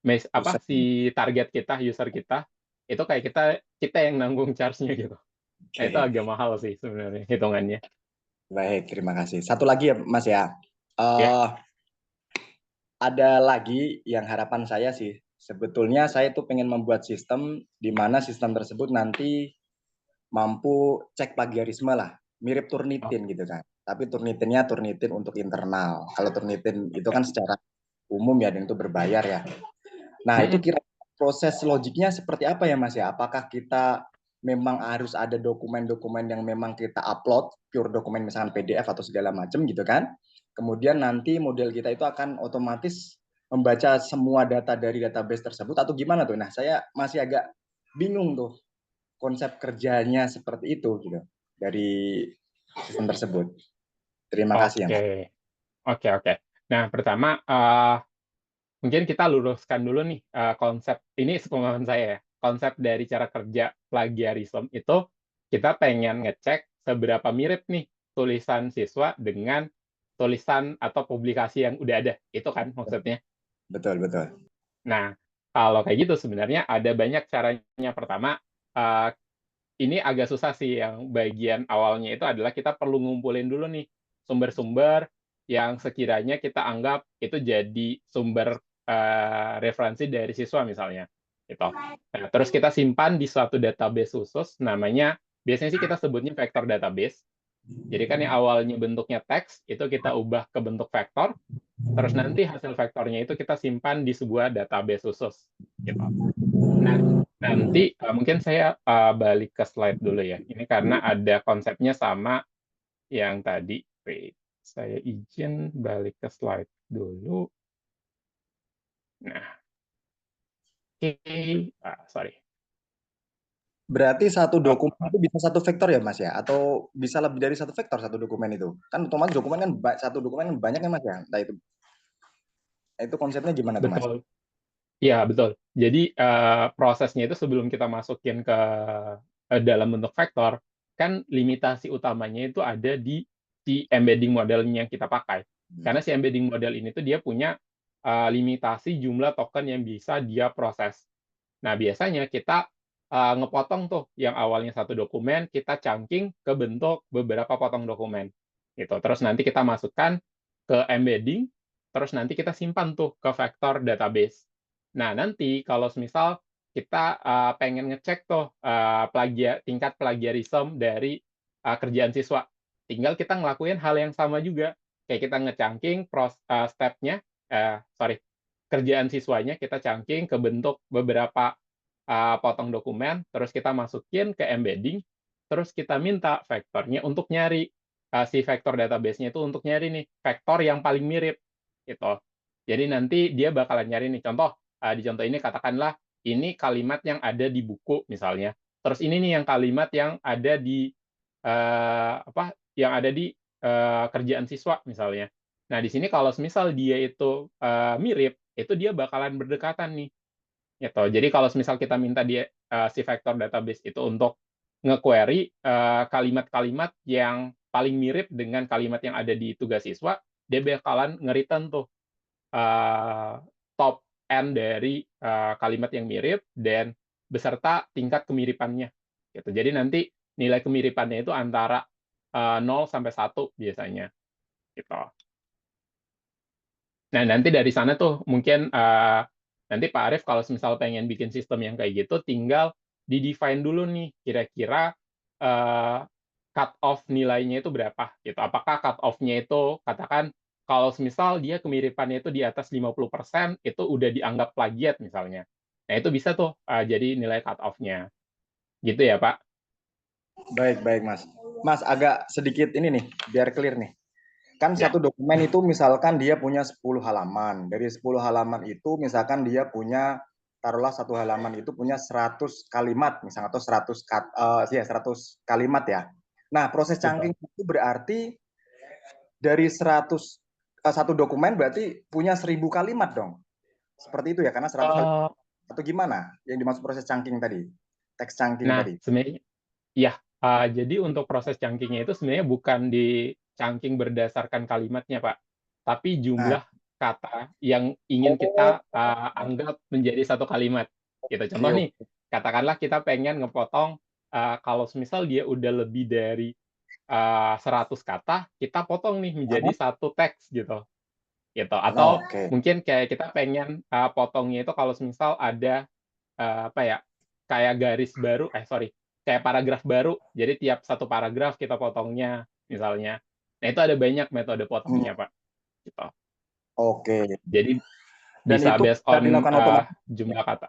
user. si target kita, user kita, itu kayak kita kita yang nanggung charge-nya gitu. Nah, itu Oke, agak mahal sih sebenarnya hitungannya. baik, terima kasih. Satu lagi ya, Mas, ya, Ya, eee, ada lagi yang harapan saya sih, sebetulnya saya tuh pengen membuat sistem, di mana sistem tersebut nanti mampu cek plagiarisme lah, mirip oh, Turnitin gitu kan. Tapi Turnitinnya Turnitin untuk internal. Kalau Turnitin itu kan secara umum ya, dan itu berbayar ya. Nah, itu mhm, kira proses logiknya seperti apa ya, Mas, ya? Apakah kita memang harus ada dokumen-dokumen yang memang kita upload, pure dokumen misalkan PDF atau segala macam gitu kan. Kemudian nanti model kita itu akan otomatis membaca semua data dari database tersebut atau gimana tuh? Nah, saya masih agak bingung tuh konsep kerjanya seperti itu gitu dari sistem tersebut. Terima kasih ya, oke. Mas. Oke, oke. Nah, pertama, mungkin kita luruskan dulu nih, konsep ini sepengetahuan saya ya, konsep dari cara kerja plagiarism itu kita pengen ngecek seberapa mirip nih tulisan siswa dengan tulisan atau publikasi yang udah ada, itu kan maksudnya? Betul, betul. Nah, kalau kayak gitu sebenarnya ada banyak caranya. Pertama, eee, ini agak susah sih yang bagian awalnya itu adalah kita perlu ngumpulin dulu nih sumber-sumber yang sekiranya kita anggap itu jadi sumber, referensi dari siswa misalnya, gitu. Nah, terus kita simpan di suatu database khusus namanya biasanya sih kita sebutnya vector database. Jadi kan yang awalnya bentuknya teks, itu kita ubah ke bentuk vektor, terus nanti hasil vektornya itu kita simpan di sebuah database khusus, gitu. Nah, nanti, mungkin saya, balik ke slide dulu ya. Ini karena ada konsepnya sama yang tadi. Wait, saya izin balik ke slide dulu. Nah, oke, sorry. Berarti satu Oh, dokumen itu bisa satu vektor ya, Mas, ya? Atau bisa lebih dari satu vektor satu dokumen itu? Kan otomatis dokumen kan satu dokumen kan banyak ya, Mas, ya? Itu konsepnya gimana tuh, Mas? betul. Iya, betul. Jadi, prosesnya itu sebelum kita masukin ke, dalam bentuk vektor, kan limitasi utamanya itu ada di si embedding modelnya yang kita pakai. Karena si embedding model ini tuh dia punya, limitasi jumlah token yang bisa dia proses. Nah, biasanya kita, ngepotong tuh yang awalnya satu dokumen, kita chunking ke bentuk beberapa potong dokumen, gitu. Terus nanti kita masukkan ke embedding, terus nanti kita simpan tuh ke vektor database. Nah, nanti kalau semisal kita, pengen ngecek tuh, tingkat plagiarisme dari, kerjaan siswa, tinggal kita ngelakuin hal yang sama juga. Kayak kita nge-chunking step-nya, sorry, kerjaan siswanya kita chunking ke bentuk beberapa, potong dokumen, terus kita masukin ke embedding, terus kita minta vektornya untuk nyari, si vektor database-nya itu untuk nyari nih, vektor yang paling mirip, gitu. Jadi nanti dia bakalan nyari nih, contoh, di contoh ini katakanlah ini kalimat yang ada di buku misalnya, terus ini nih yang kalimat yang ada di, yang ada di, kerjaan siswa misalnya. Nah, di sini kalau semisal dia itu, mirip, itu dia bakalan berdekatan nih, gitu. Jadi kalau semisal kita minta dia, si vector database itu untuk nge-query, kalimat-kalimat yang paling mirip dengan kalimat yang ada di tugas siswa, dia bakalan nge-return tuh, eee, top end dari, kalimat yang mirip dan beserta tingkat kemiripannya, gitu. Jadi nanti nilai kemiripannya itu antara, 0 sampai 1 biasanya, gitu. Nah, nanti dari sana tuh mungkin, nanti Pak Arief kalau semisal pengen bikin sistem yang kayak gitu, tinggal di-define dulu nih, kira-kira, eee, cut off nilainya itu berapa, gitu. Apakah cut off-nya itu katakan kalau semisal dia kemiripannya itu di atas 50%, itu udah dianggap plagiat misalnya. Nah, itu bisa tuh, jadi nilai cut off-nya. Gitu ya, Pak? Baik, baik, Mas. Mas, agak sedikit ini nih, biar clear nih. Kan Ya. satu dokumen itu misalkan dia punya 10 halaman. Dari 10 halaman itu misalkan dia punya, taruhlah satu halaman itu punya 100 kalimat misalnya, atau 100 kalimat ya. Nah, proses Betul. chunking itu berarti dari satu dokumen berarti punya 1000 kalimat dong. Seperti itu ya, karena 100 kalimat. Eee, Atau gimana yang dimaksud proses chunking tadi? Teks chunking nah, tadi. sebenarnya iya, jadi untuk proses chunking-nya itu sebenarnya bukan di-chunking berdasarkan kalimatnya, Pak, tapi Nah, jumlah kata yang ingin oh, kita, anggap menjadi satu kalimat, gitu. oke, Contoh nih, oke. katakanlah kita pengen ngepotong, kalau semisal dia udah lebih dari, 100 kata, kita potong nih menjadi satu teks gitu, gitu. Oh, Atau oke. mungkin kayak kita pengen, potongnya itu kalau semisal ada, apa ya, kayak garis baru sorry, kayak paragraf baru. Jadi tiap satu paragraf kita potongnya, misalnya. Nah, itu ada banyak metode Hmm, potongnya, Pak, gitu. oke. Jadi Dan bisa itu based bisa on, dilakukan otomatis. jumlah kata.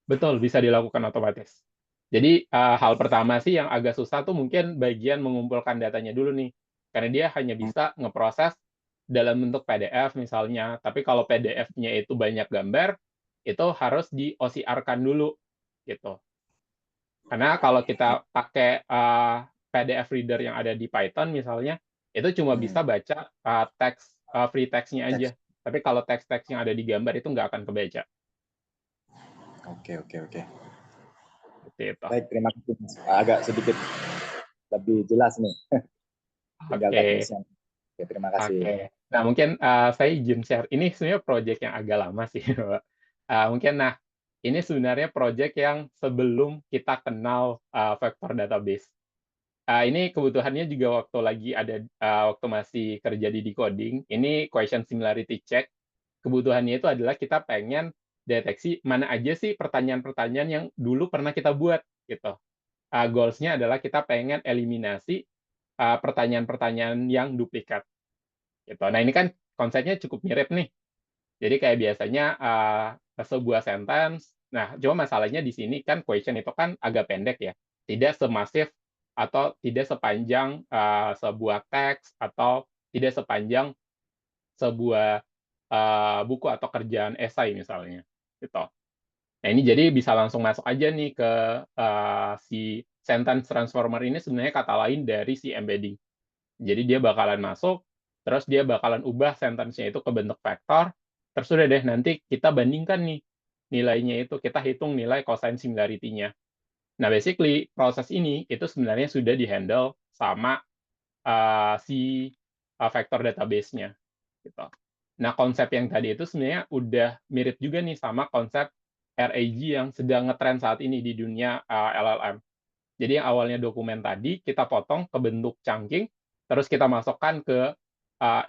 Betul, bisa dilakukan otomatis. Jadi, hal pertama sih yang agak susah tuh mungkin bagian mengumpulkan datanya dulu nih, karena dia hanya bisa ngeproses dalam bentuk PDF misalnya, tapi kalau PDF-nya itu banyak gambar, itu harus di-OCR-kan dulu, gitu. Karena kalau kita pakai, PDF reader yang ada di Python misalnya, itu cuma bisa baca, teks, free text-nya aja. Teks. Tapi kalau teks-teks yang ada di gambar itu nggak akan kebaca, Oke, oke, oke. seperti itu. Baik, terima kasih, Mas. Agak sedikit lebih jelas nih, tinggal Oke. teknisnya. Oke, terima kasih. Oke. Nah, mungkin, saya izin share, ini sebenarnya project yang agak lama sih, Pak. Mungkin nah, ini sebenarnya project yang sebelum kita kenal, vector database. Ini kebutuhannya juga waktu lagi ada, waktu masih kerja di decoding, ini question similarity check. Kebutuhannya itu adalah kita pengen deteksi mana aja sih pertanyaan-pertanyaan yang dulu pernah kita buat, gitu. Goals-nya adalah kita pengen eliminasi, pertanyaan-pertanyaan yang duplikat. Gitu. Nah, ini kan konsepnya cukup mirip nih. Jadi kayak biasanya, sebuah sentence, nah cuma masalahnya di sini kan question itu kan agak pendek ya, tidak semasif atau tidak sepanjang, sebuah teks atau tidak sepanjang sebuah, buku atau kerjaan esai misalnya, gitu. Nah, ini jadi bisa langsung masuk aja nih ke, si sentence transformer ini sebenarnya kata lain dari si embedding. Jadi dia bakalan masuk, terus dia bakalan ubah sentence-nya itu ke bentuk vektor, terus udah deh nanti kita bandingkan nih nilainya itu, kita hitung nilai cosine similarity-nya. Nah, basically proses ini itu sebenarnya sudah di-handle sama, si, vektor database-nya, gitu. Nah, konsep yang tadi itu sebenarnya udah mirip juga nih sama konsep RAG yang sedang ngetren saat ini di dunia, LLM. Jadi yang awalnya dokumen tadi, kita potong ke bentuk chunking, terus kita masukkan ke,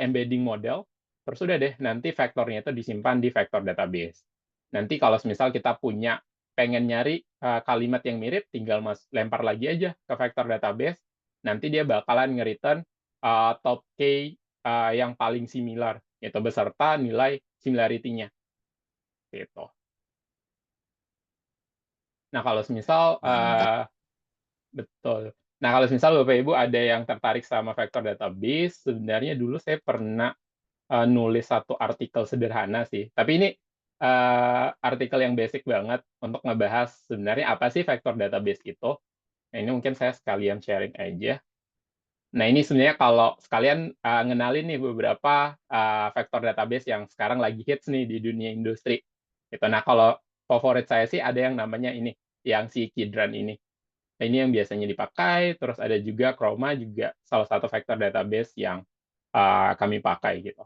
embedding model, terus udah deh, nanti vektornya itu disimpan di vektor database. Nanti kalau misal kita punya pengen nyari, kalimat yang mirip, tinggal lempar lagi aja ke vektor database, nanti dia bakalan nge-return, top K, yang paling similar, itu beserta nilai similarity-nya, gitu. Nah, kalau semisal, Mantap. betul. Nah, kalau misal Bapak Ibu ada yang tertarik sama vektor database, sebenarnya dulu saya pernah nulis satu artikel sederhana sih. Tapi ini artikel yang basic banget untuk ngebahas sebenarnya apa sih vektor database itu. Nah, ini mungkin saya sekalian sharing aja. Nah, ini sebenarnya kalau sekalian ngenalin nih beberapa vektor database yang sekarang lagi hits nih di dunia industri. Gitu. Nah, kalau favorit saya sih ada yang namanya ini, yang si Kidran ini. Nah, ini yang biasanya dipakai, terus ada juga Chroma juga salah satu vektor database yang kami pakai gitu.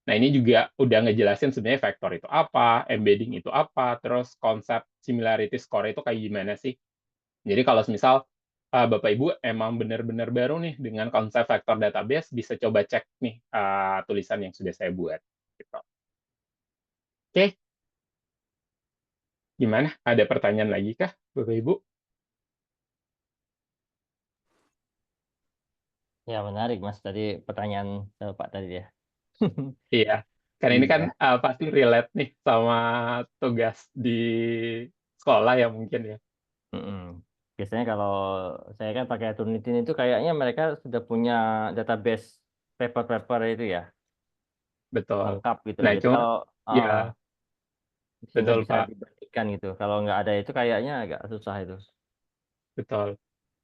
Nah, ini juga udah ngejelasin sebenarnya vektor itu apa, embedding itu apa, terus konsep similarity score itu kayak gimana sih. Jadi kalau misal Bapak Ibu emang benar-benar baru nih dengan konsep vektor database, bisa coba cek nih tulisan yang sudah saya buat. Gitu. Oke, gimana? Ada pertanyaan lagi kah, Bapak Ibu? Ya menarik Mas tadi pertanyaan Pak tadi ya. Iya, karena ini kan Iya. pasti relate nih sama tugas di sekolah ya mungkin ya. Mm-mm. Biasanya kalau saya kan pakai Turnitin itu kayaknya mereka sudah punya database paper-paper itu ya Betul. lengkap gitu loh. Nah, Jadi cuma kalau ya sehingga betul bisa Pak, dibandingkan gitu. Kalau nggak ada itu kayaknya agak susah itu. betul.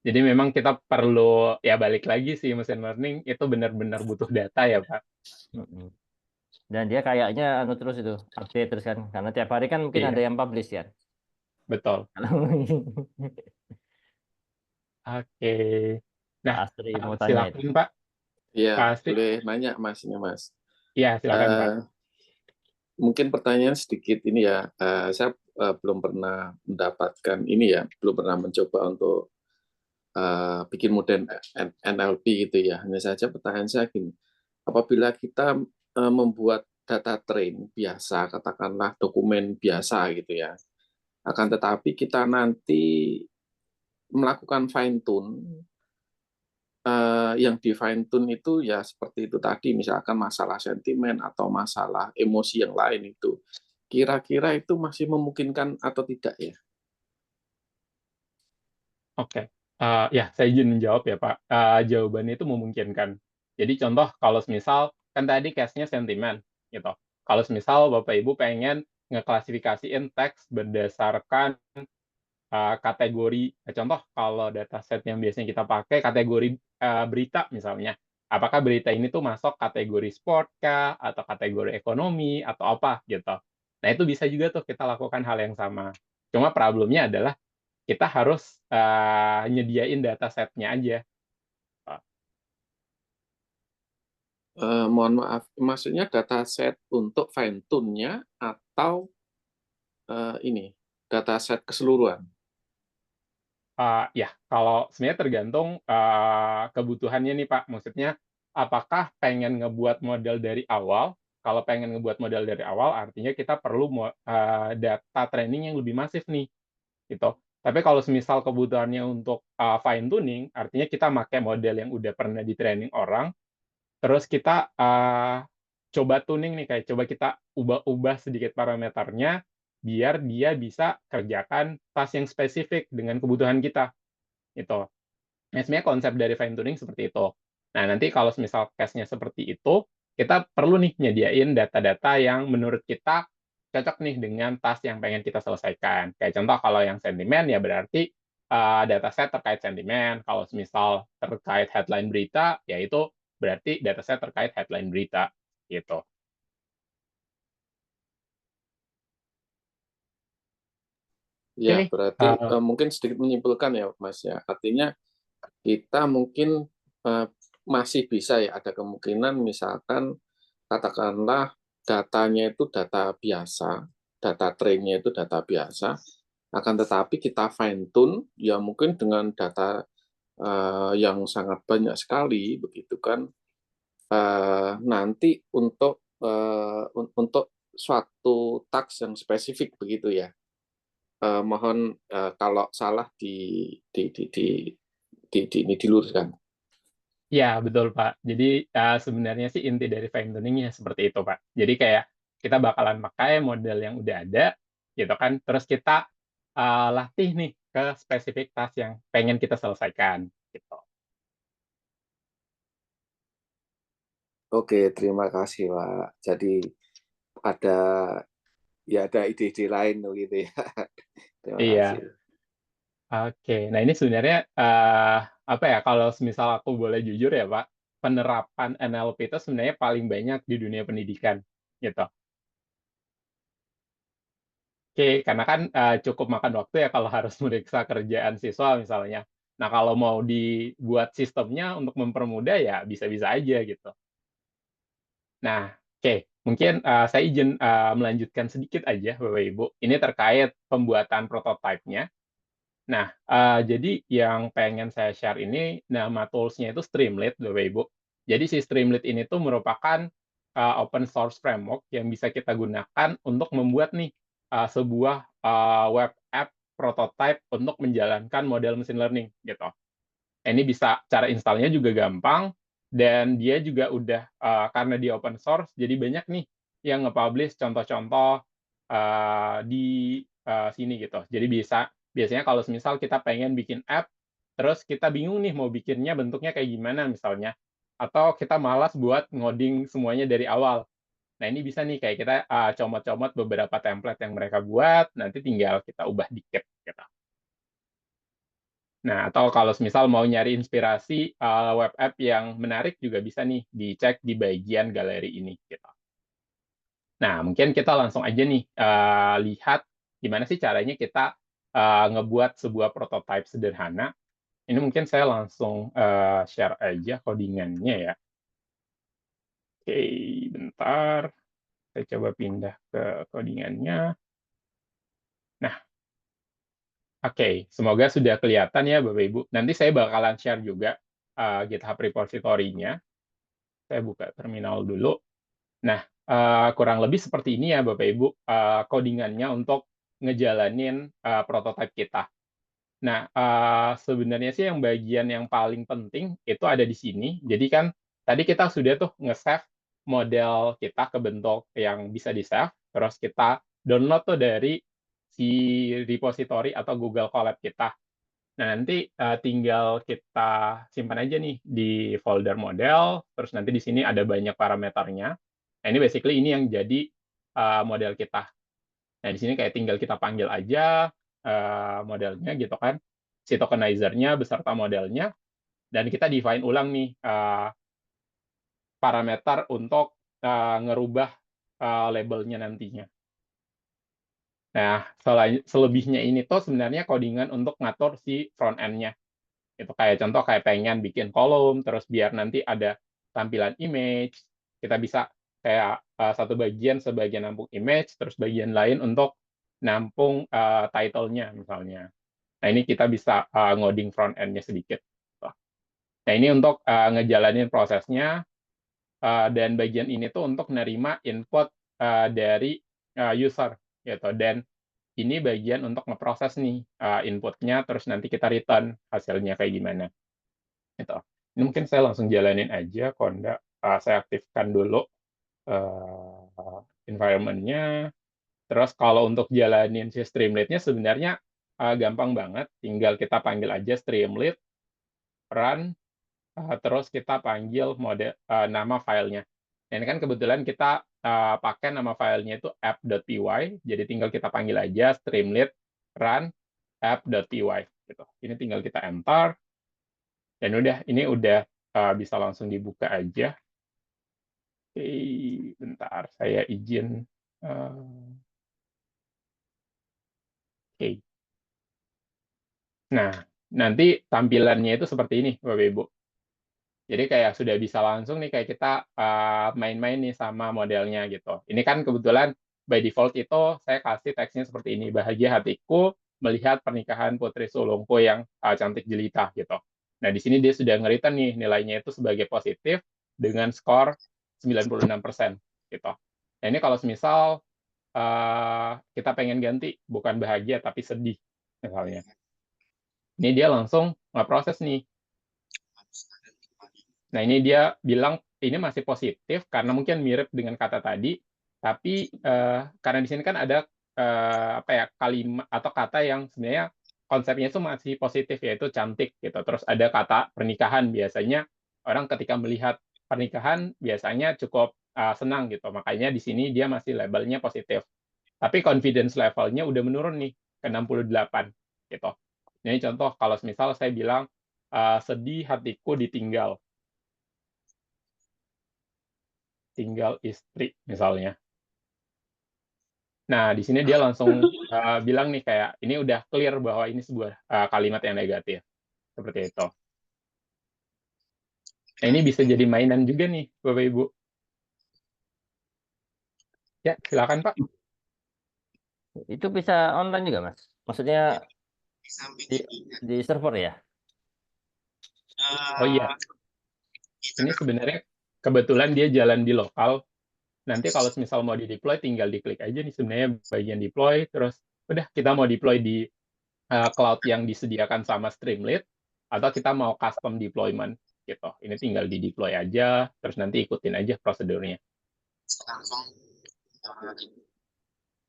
Jadi memang kita perlu ya balik lagi sih machine learning itu benar-benar butuh data ya Pak. Mm-mm. Dan dia kayaknya anu terus itu update terus kan karena tiap hari kan mungkin ada Iya, yang publish ya. betul. Oke. Nah, Pak Astri mau tanya itu. silakan Pak. Iya, Pasti. boleh nanya Mas ini Mas. Iya, silakan Pak. Eh, Mungkin pertanyaan sedikit ini ya. Saya belum pernah mendapatkan ini ya, belum pernah mencoba untuk bikin model NLP gitu ya. Hanya saja pertanyaan saya gini, apabila kita membuat data train biasa, katakanlah dokumen biasa gitu ya, akan tetapi kita nanti melakukan fine tune yang di fine tune itu ya seperti itu tadi, misalkan masalah sentimen atau masalah emosi yang lain itu. Kira-kira itu masih memungkinkan atau tidak ya? Oke. Ya, saya izin menjawab ya Pak. Jawabannya itu memungkinkan. Jadi contoh kalau misal kan tadi case-nya sentimen gitu. Kalau misal Bapak Ibu pengen ngeklasifikasiin teks berdasarkan kategori, contoh kalau dataset yang biasanya kita pakai kategori berita misalnya, apakah berita ini tuh masuk kategori sport kah, atau kategori ekonomi, atau apa gitu. Nah itu bisa juga tuh kita lakukan hal yang sama. Cuma problemnya adalah kita harus nyediain datasetnya aja. Mohon maaf, maksudnya dataset untuk fine tune-nya atau ini dataset keseluruhan? Ya, kalau sebenarnya tergantung kebutuhannya nih Pak. Maksudnya, apakah pengen ngebuat model dari awal? Kalau pengen ngebuat model dari awal, artinya kita perlu data training yang lebih masif nih, gitu. Tapi kalau semisal kebutuhannya untuk fine tuning, artinya kita pakai model yang udah pernah di training orang, terus kita coba tuning nih, kayak coba kita ubah-ubah sedikit parameternya, biar dia bisa kerjakan task yang spesifik dengan kebutuhan kita itu. Nah, sebenarnya konsep dari fine tuning seperti itu. Nah, nanti kalau misal case-nya seperti itu, kita perlu nih nyediain data-data yang menurut kita cocok nih dengan task yang pengen kita selesaikan. Kayak contoh kalau yang sentimen ya berarti dataset terkait sentimen. Kalau misal terkait headline berita, ya itu berarti dataset terkait headline berita gitu. Ya, Oke. berarti mungkin sedikit menyimpulkan ya Mas ya. Artinya kita mungkin masih bisa ya ada kemungkinan misalkan katakanlah datanya itu data biasa, data trainnya itu data biasa, akan tetapi kita fine tune ya mungkin dengan data yang sangat banyak sekali begitu kan, nanti untuk suatu task yang spesifik begitu ya. Mohon kalau salah ini diluruskan. Ya, betul, Pak. Jadi, sebenarnya sih inti dari fine tuning-nya seperti itu, Pak. Jadi kayak kita bakalan pakai model yang udah ada, gitu kan, terus kita latih nih ke spesifik task yang pengen kita selesaikan, gitu. Oke, terima kasih, Pak. Jadi ada ada ide-ide lain begitu ya. Terima Iya. kasih. Oke, nah ini sebenarnya apa ya? Kalau semisal aku boleh jujur ya Pak, penerapan NLP itu sebenarnya paling banyak di dunia pendidikan, gitu. Oke, karena kan cukup makan waktu ya kalau harus meriksa kerjaan siswa misalnya. Nah kalau mau dibuat sistemnya untuk mempermudah ya bisa-bisa aja gitu. Nah, oke, mungkin saya izin melanjutkan sedikit aja Bapak Ibu. Ini terkait pembuatan prototipe-nya. Nah, jadi yang pengen saya share ini, nama tools-nya itu Streamlit, Bapak Ibu. Jadi si Streamlit ini tuh merupakan open source framework yang bisa kita gunakan untuk membuat nih sebuah web app prototype untuk menjalankan model machine learning gitu. Ini bisa cara installnya juga gampang dan dia juga udah karena dia open source, jadi banyak nih yang nge-publish contoh-contoh di sini gitu. Jadi biasanya kalau misal kita pengen bikin app, terus kita bingung nih mau bikinnya bentuknya kayak gimana misalnya, atau kita malas buat ngoding semuanya dari awal. Nah ini bisa nih kayak kita comot-comot beberapa template yang mereka buat, nanti tinggal kita ubah dikit gitu. Nah, atau kalau misal mau nyari inspirasi web app yang menarik juga bisa nih dicek di bagian galeri ini gitu. Nah, mungkin kita langsung aja nih lihat gimana sih caranya kita ngebuat sebuah prototype sederhana. Ini mungkin saya langsung share aja codingannya ya. Oke, bentar. Saya coba pindah ke codingannya. Nah, oke, semoga sudah kelihatan ya Bapak Ibu. Nanti saya bakalan share juga GitHub repository-nya. Saya buka terminal dulu. Nah, kurang lebih seperti ini ya Bapak Ibu, codingannya untuk ngejalanin prototipe kita. Nah, sebenarnya sih yang bagian yang paling penting itu ada di sini. Jadi kan tadi kita sudah tuh nge-save model kita ke bentuk yang bisa di-save, terus kita download tuh dari si repository atau Google Colab kita. Nah, nanti tinggal kita simpan aja nih di folder model, terus nanti di sini ada banyak parameternya. Nah, ini basically ini yang jadi model kita. Nah, di sini kayak tinggal kita panggil aja modelnya gitu kan, si tokenizer-nya beserta modelnya, dan kita define ulang nih parameter untuk ngerubah labelnya nantinya. Nah, selebihnya ini tuh sebenarnya codingan untuk ngatur si front end-nya. Itu kayak contoh kayak pengen bikin kolom, terus biar nanti ada tampilan image, kita bisa kayak satu bagian sebagian nampung image, terus bagian lain untuk nampung title-nya misalnya. Nah, ini kita bisa ngoding front end-nya sedikit. Nah, ini untuk ngejalanin prosesnya, dan bagian ini tuh untuk nerima input dari user gitu. Dan ini bagian untuk ngeproses nih inputnya, terus nanti kita return hasilnya kayak gimana. Gitu. Ini mungkin saya langsung jalanin aja, Konda. Saya aktifkan dulu environment-nya. Terus kalau untuk jalanin si Streamlit-nya sebenarnya gampang banget. Tinggal kita panggil aja Streamlit, run, terus kita panggil nama filenya. Nah, ini kan kebetulan kita pakai nama filenya itu app.py, jadi tinggal kita panggil aja Streamlit, run, app.py. Gitu. Ini tinggal kita enter, dan ini udah bisa langsung dibuka aja. Oke, bentar, saya izin. Oke. Nah, nanti tampilannya itu seperti ini, Bapak Ibu. Jadi kayak sudah bisa langsung nih kayak kita main-main nih sama modelnya gitu. Ini kan kebetulan by default itu saya kasih teksnya seperti ini. Bahagia hatiku melihat pernikahan Putri Sulungku yang cantik jelita gitu. Nah, di sini dia sudah nge-return nih nilainya itu sebagai positif dengan skor 96% gitu. Nah, ini kalau misal kita pengen ganti bukan bahagia tapi sedih misalnya. Ini dia langsung nge-proses nih. Nah, ini dia bilang ini masih positif karena mungkin mirip dengan kata tadi, tapi karena di sini kan ada apa ya, kalimat atau kata yang sebenarnya konsepnya itu masih positif, yaitu cantik gitu. Terus ada kata pernikahan, biasanya orang ketika melihat pernikahan biasanya cukup senang gitu. Makanya di sini dia masih labelnya positif. Tapi confidence levelnya udah menurun nih ke 68 gitu. Ini contoh kalau misal saya bilang sedih hatiku ditinggal, tinggal istri misalnya. Nah, di sini dia langsung bilang nih kayak ini udah clear bahwa ini sebuah kalimat yang negatif seperti itu. Nah, ini bisa jadi mainan juga nih, Bapak Ibu. Ya, silakan Pak. Itu bisa online juga, Mas? Maksudnya di server ya? Oh iya, ini sebenarnya kebetulan dia jalan di lokal. Nanti kalau misal mau di-deploy, tinggal diklik aja nih sebenarnya bagian deploy, terus udah kita mau deploy di cloud yang disediakan sama Streamlit, atau kita mau custom deployment gitu. Ini tinggal di-deploy aja, terus nanti ikutin aja prosedurnya.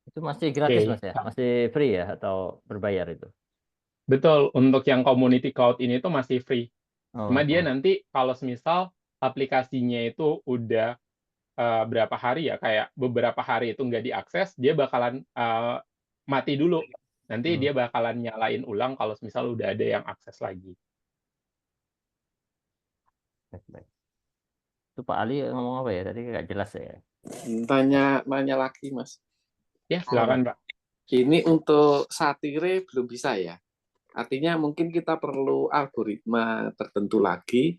Itu masih gratis, Oke, Mas ya? Masih free ya atau berbayar itu? betul. Untuk yang community cloud ini tuh masih free. Cuma Oh, dia oh. nanti kalau misal aplikasinya itu udah berapa hari ya, kayak beberapa hari itu nggak diakses, dia bakalan mati dulu. Nanti Hmm, dia bakalan nyalain ulang kalau misal udah ada yang akses lagi. baik, baik. Itu Pak Ali ngomong apa ya? Tadi nggak jelas ya. Nanya lagi, Mas. Ya, Oh, silakan Pak. Ini untuk satire belum bisa ya? Artinya mungkin kita perlu algoritma tertentu lagi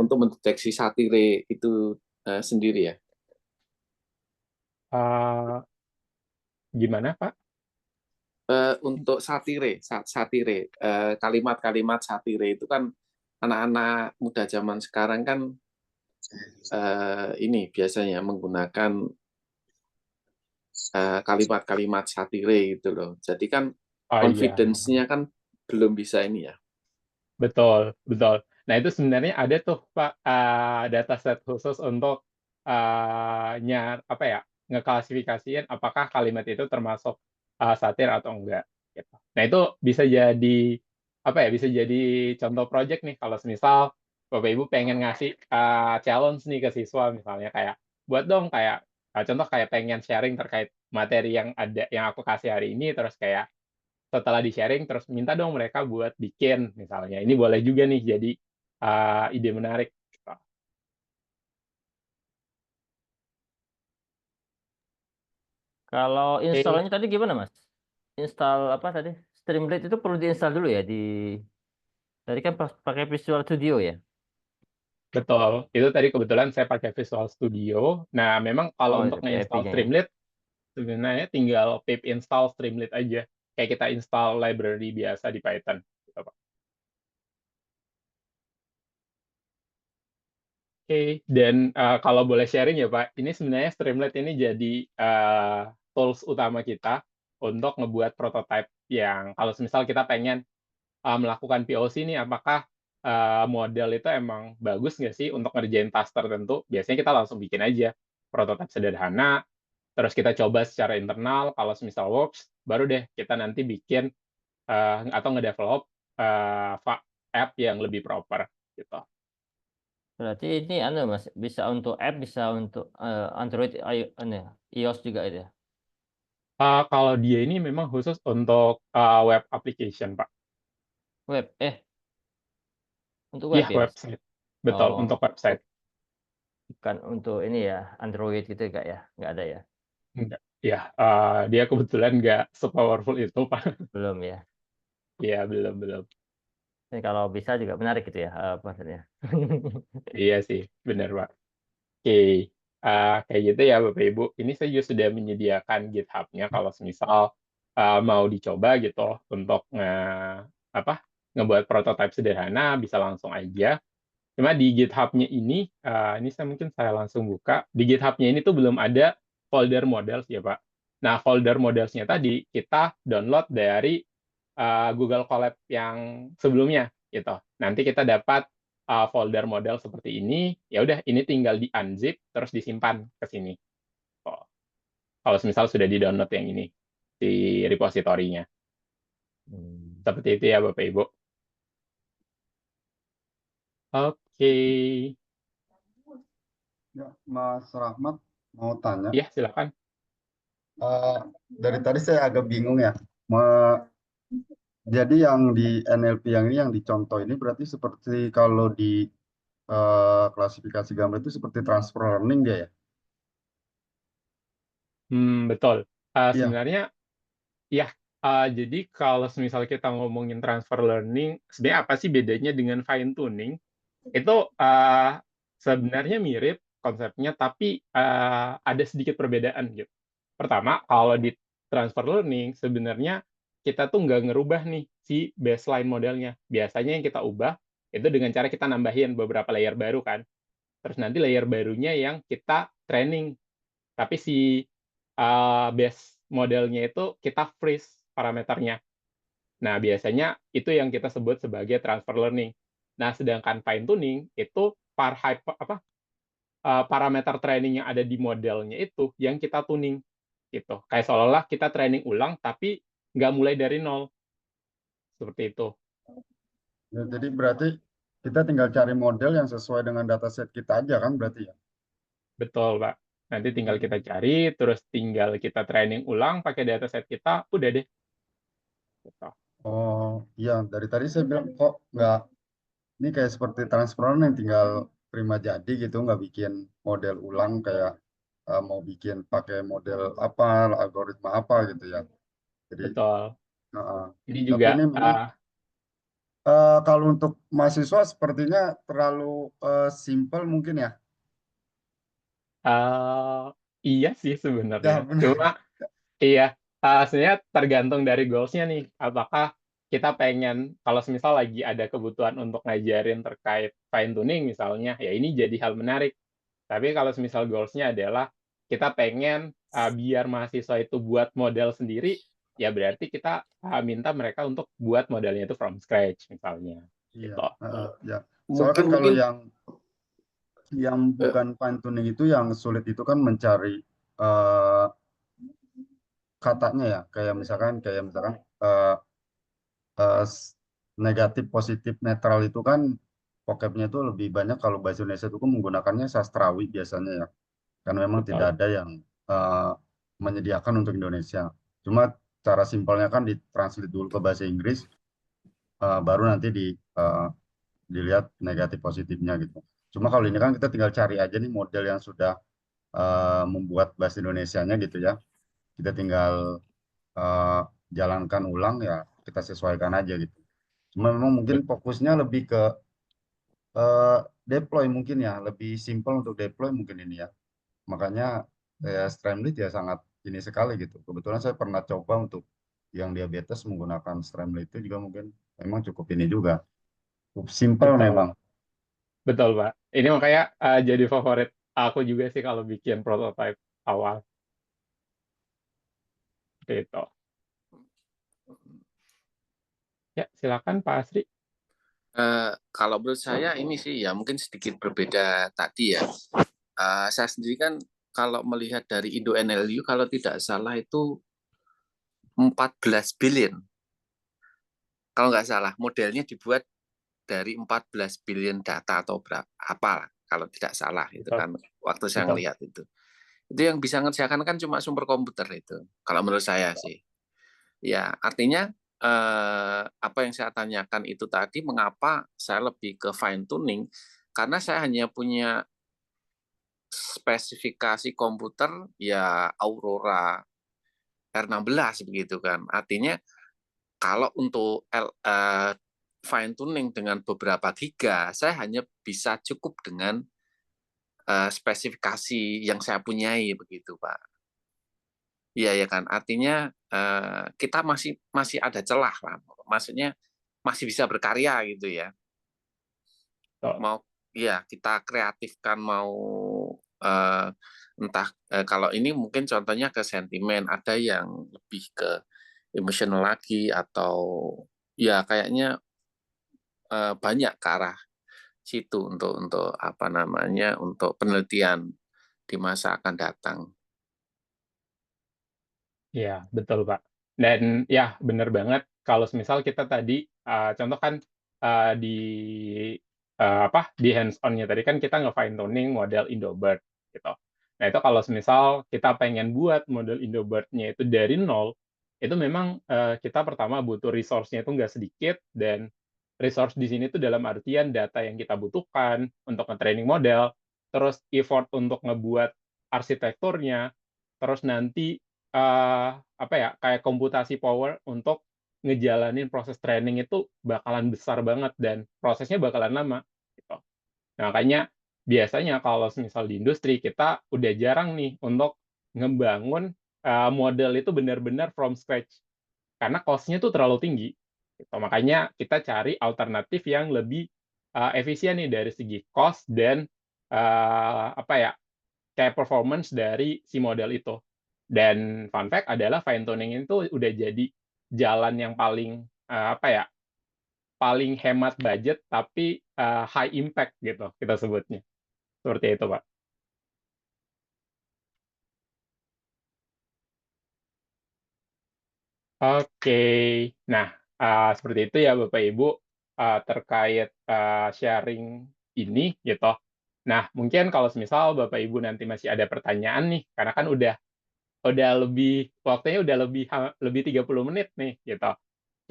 untuk mendeteksi satire itu sendiri ya. Eh, gimana Pak? Untuk satire, kalimat-kalimat satire itu kan anak-anak muda zaman sekarang kan ini biasanya menggunakan kalimat-kalimat satire gitu loh. Jadi kan Oh iya, confidence-nya kan belum bisa ini ya. betul, betul. Nah, itu sebenarnya ada tuh Pak dataset khusus untuk apa ya, ngeklasifikasiin apakah kalimat itu termasuk satir atau enggak gitu. Nah, itu bisa jadi apa ya, bisa jadi contoh project nih kalau misal Bapak Ibu pengen ngasih challenge nih ke siswa misalnya kayak buat dong kayak contoh kayak pengen sharing terkait materi yang ada yang aku kasih hari ini terus kayak setelah di-sharing terus minta dong mereka buat bikin misalnya. Ini boleh juga nih jadi ide menarik. kalau Oke, installnya tadi gimana, Mas? Install apa tadi? Streamlit itu perlu diinstal dulu ya di. Tadi kan pakai Visual Studio ya. betul. Itu tadi kebetulan saya pakai Visual Studio. Nah, memang kalau Oh, untuk pakai nge-install API-nya ya. Streamlit, sebenarnya tinggal pip install Streamlit aja. Kayak kita install library biasa di Python. Gitu, Pak. Oke, dan kalau boleh sharing ya Pak, ini sebenarnya Streamlit ini jadi tools utama kita untuk ngebuat prototype yang kalau misal kita pengen melakukan POC nih, apakah model itu emang bagus nggak sih untuk ngerjain task tertentu? Biasanya kita langsung bikin aja prototipe sederhana, terus kita coba secara internal, kalau misal works, baru deh kita nanti bikin atau ngedevelop app yang lebih proper gitu. Berarti ini anu Mas, bisa untuk app, bisa untuk Android, iOS juga itu ya. Kalau dia ini memang khusus untuk web application, Pak. Web, untuk Iya, web ya Mas. website. Betul, Oh, untuk website. bukan untuk ini ya, Android gitu enggak ya? Enggak ada ya. Enggak. Ya, dia kebetulan nggak se-powerful itu, Pak. Belum ya. Iya, belum, belum. Ini kalau bisa juga menarik gitu ya, maksudnya. Iya sih, benar, Pak. Oke, kayak gitu ya Bapak Ibu. Ini saya juga sudah menyediakan GitHub-nya kalau semisal mau dicoba gitu untuk apa, ngebuat prototipe sederhana bisa langsung aja. Cuma di GitHub-nya ini saya mungkin saya langsung buka. Di GitHub-nya ini tuh belum ada folder models ya Pak. Nah, folder models-nya tadi kita download dari Google Colab yang sebelumnya gitu. Nanti kita dapat folder model seperti ini, ya udah ini tinggal di unzip terus disimpan ke sini. Oh, kalau misal sudah di-download yang ini di repositorinya. Hmm. Seperti itu ya Bapak Ibu. Oke. Ya, Mas Rahmat mau tanya. Iya, silakan. Dari tadi saya agak bingung ya. Jadi yang di NLP yang ini yang dicontoh ini berarti seperti kalau di klasifikasi gambar itu seperti transfer learning dia ya? Betul. Iya. Sebenarnya ya, jadi kalau misal kita ngomongin transfer learning, sebenarnya apa sih bedanya dengan fine tuning? Itu sebenarnya mirip konsepnya, tapi ada sedikit perbedaan gitu. Pertama, kalau di transfer learning sebenarnya kita tuh nggak ngerubah nih si baseline modelnya. Biasanya yang kita ubah itu dengan cara kita nambahin beberapa layer baru kan. Terus nanti layer barunya yang kita training. Tapi si base modelnya itu kita freeze parameternya. Nah, biasanya itu yang kita sebut sebagai transfer learning. Nah, sedangkan fine tuning itu parameter training yang ada di modelnya itu yang kita tuning gitu. Kayak seolah-olah kita training ulang tapi nggak mulai dari nol. Seperti itu. Ya, jadi berarti kita tinggal cari model yang sesuai dengan dataset kita aja kan berarti ya? Betul, Pak. Nanti tinggal kita cari, terus tinggal kita training ulang pakai dataset kita, udah deh. Gitu. Oh iya, dari tadi saya bilang kok nggak, ini kayak seperti transfer learning tinggal terima jadi gitu, nggak bikin model ulang kayak mau bikin pakai model apa, algoritma apa gitu ya. Jadi Betul. uh, Jadi tapi juga ini memang kalau untuk mahasiswa sepertinya terlalu simple mungkin ya. iya sih Ya sebenarnya. benar. Cuma iya, sebenarnya tergantung dari goals-nya nih. Apakah kita pengen, kalau misal lagi ada kebutuhan untuk ngajarin terkait fine tuning misalnya, ya ini jadi hal menarik. Tapi kalau misal goals-nya adalah kita pengen biar mahasiswa itu buat model sendiri, ya berarti kita minta mereka untuk buat modelnya itu from scratch misalnya. Iya, Gitu. ya. Soalnya Mungkin kan kalau mungkin yang eh, bukan fine tuning itu yang sulit itu kan mencari eh, katanya ya, kayak misalkan eh, eh, s- negatif, positif, netral itu kan vocabnya itu lebih banyak kalau bahasa Indonesia itu kan menggunakannya sastrawi biasanya ya. Kan memang tidak Betul. ada yang eh, menyediakan untuk Indonesia. Cuma cara simpelnya kan ditranslate dulu ke bahasa Inggris, baru nanti eh, dilihat negatif positifnya gitu. Cuma kalau ini kan kita tinggal cari aja nih model yang sudah membuat bahasa Indonesianya gitu ya. Kita tinggal eh, jalankan ulang ya, kita sesuaikan aja gitu. Cuma memang mungkin Bet- fokusnya lebih ke eh, deploy mungkin ya, lebih simpel untuk deploy mungkin ini ya. Makanya Streamlit ya sangat ini sekali gitu. Kebetulan saya pernah coba untuk yang diabetes menggunakan Streamlit itu juga mungkin memang cukup ini juga. Cukup simpel Betul. memang. Betul, Pak. Ini makanya jadi favorit aku juga sih kalau bikin prototype awal. Gitu. Ya, silakan Pak Asri. kalau menurut saya ini sih ya mungkin sedikit berbeda tadi ya. Saya sendiri kan kalau melihat dari Indo NLU kalau tidak salah itu 14 billion. Kalau nggak salah modelnya dibuat dari 14 billion data atau berapa apa kalau tidak salah itu Betul. kan waktu saya Betul. ngelihat itu yang bisa ngerjakan kan cuma sumber komputer itu kalau menurut saya sih ya artinya apa yang saya tanyakan itu tadi mengapa saya lebih ke fine tuning karena saya hanya punya spesifikasi komputer ya Aurora R16 begitu kan artinya kalau untuk fine tuning dengan beberapa giga, saya hanya bisa cukup dengan spesifikasi yang saya punyai begitu, Pak. Iya ya kan. Artinya kita masih masih ada celah lah. Maksudnya masih bisa berkarya gitu ya. Betul. Mau ya kita kreatifkan mau entah kalau ini mungkin contohnya ke sentimen, ada yang lebih ke emosional lagi atau ya kayaknya banyak ke arah situ untuk apa namanya untuk penelitian di masa akan datang. Iya, betul, Pak. Dan ya, benar banget kalau misal kita tadi contoh kan di di hands-on-nya tadi kan kita nge-fine tuning model Indobird gitu. Nah, itu kalau semisal kita pengen buat model Indobird-nya itu dari nol, itu memang kita pertama butuh resource-nya itu nggak sedikit, dan resource di sini tuh dalam artian data yang kita butuhkan untuk nge-training model, terus effort untuk ngebuat arsitekturnya, terus nanti kayak komputasi power untuk ngejalanin proses training itu bakalan besar banget dan prosesnya bakalan lama gitu. Nah, makanya biasanya kalau misal di industri kita udah jarang nih untuk ngebangun model itu benar-benar from scratch karena cost-nya tuh terlalu tinggi. Gitu. Makanya kita cari alternatif yang lebih efisien nih dari segi cost dan kayak performance dari si model itu. Dan fun fact adalah fine tuning itu udah jadi jalan yang paling paling hemat budget tapi high impact gitu kita sebutnya. Seperti itu, Pak. Oke. Nah, seperti itu ya Bapak Ibu terkait sharing ini gitu. Nah, mungkin kalau misal Bapak Ibu nanti masih ada pertanyaan nih, karena kan udah lebih waktunya udah lebih 30 menit nih gitu.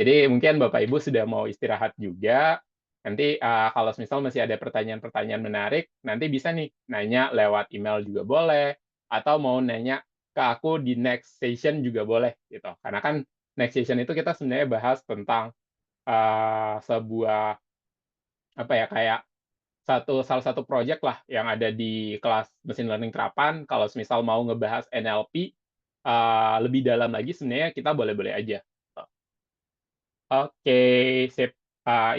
Jadi mungkin Bapak Ibu sudah mau istirahat juga. Nanti kalau misal masih ada pertanyaan-pertanyaan menarik, nanti bisa nih nanya lewat email juga boleh, atau mau nanya ke aku di next session juga boleh gitu. Karena kan next session itu kita sebenarnya bahas tentang sebuah kayak salah satu project lah yang ada di kelas mesin learning terapan. Kalau misal mau ngebahas NLP lebih dalam lagi, sebenarnya kita boleh-boleh aja. Oke, sip.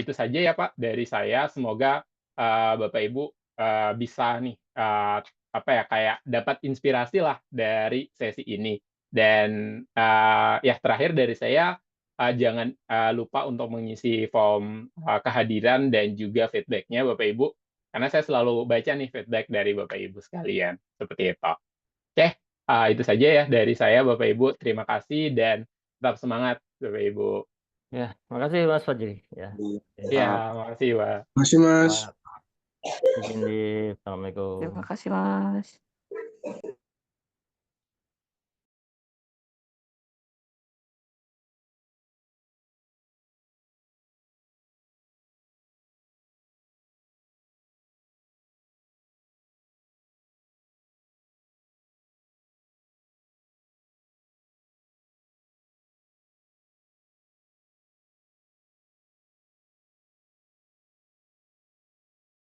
Itu saja ya Pak dari saya. Semoga Bapak Ibu bisa nih kayak dapat inspirasi lah dari sesi ini. Dan ya terakhir dari saya, jangan lupa untuk mengisi form kehadiran dan juga feedback-nya Bapak Ibu, karena saya selalu baca nih feedback dari Bapak Ibu sekalian. Seperti itu. Oke, itu saja ya dari saya Bapak Ibu. Terima kasih dan tetap semangat Bapak Ibu. Ya, makasih Mas Fajri. Ya, Ya, makasih, Pak. Masih Mas. izin di. Assalamualaikum. Terima kasih, Mas.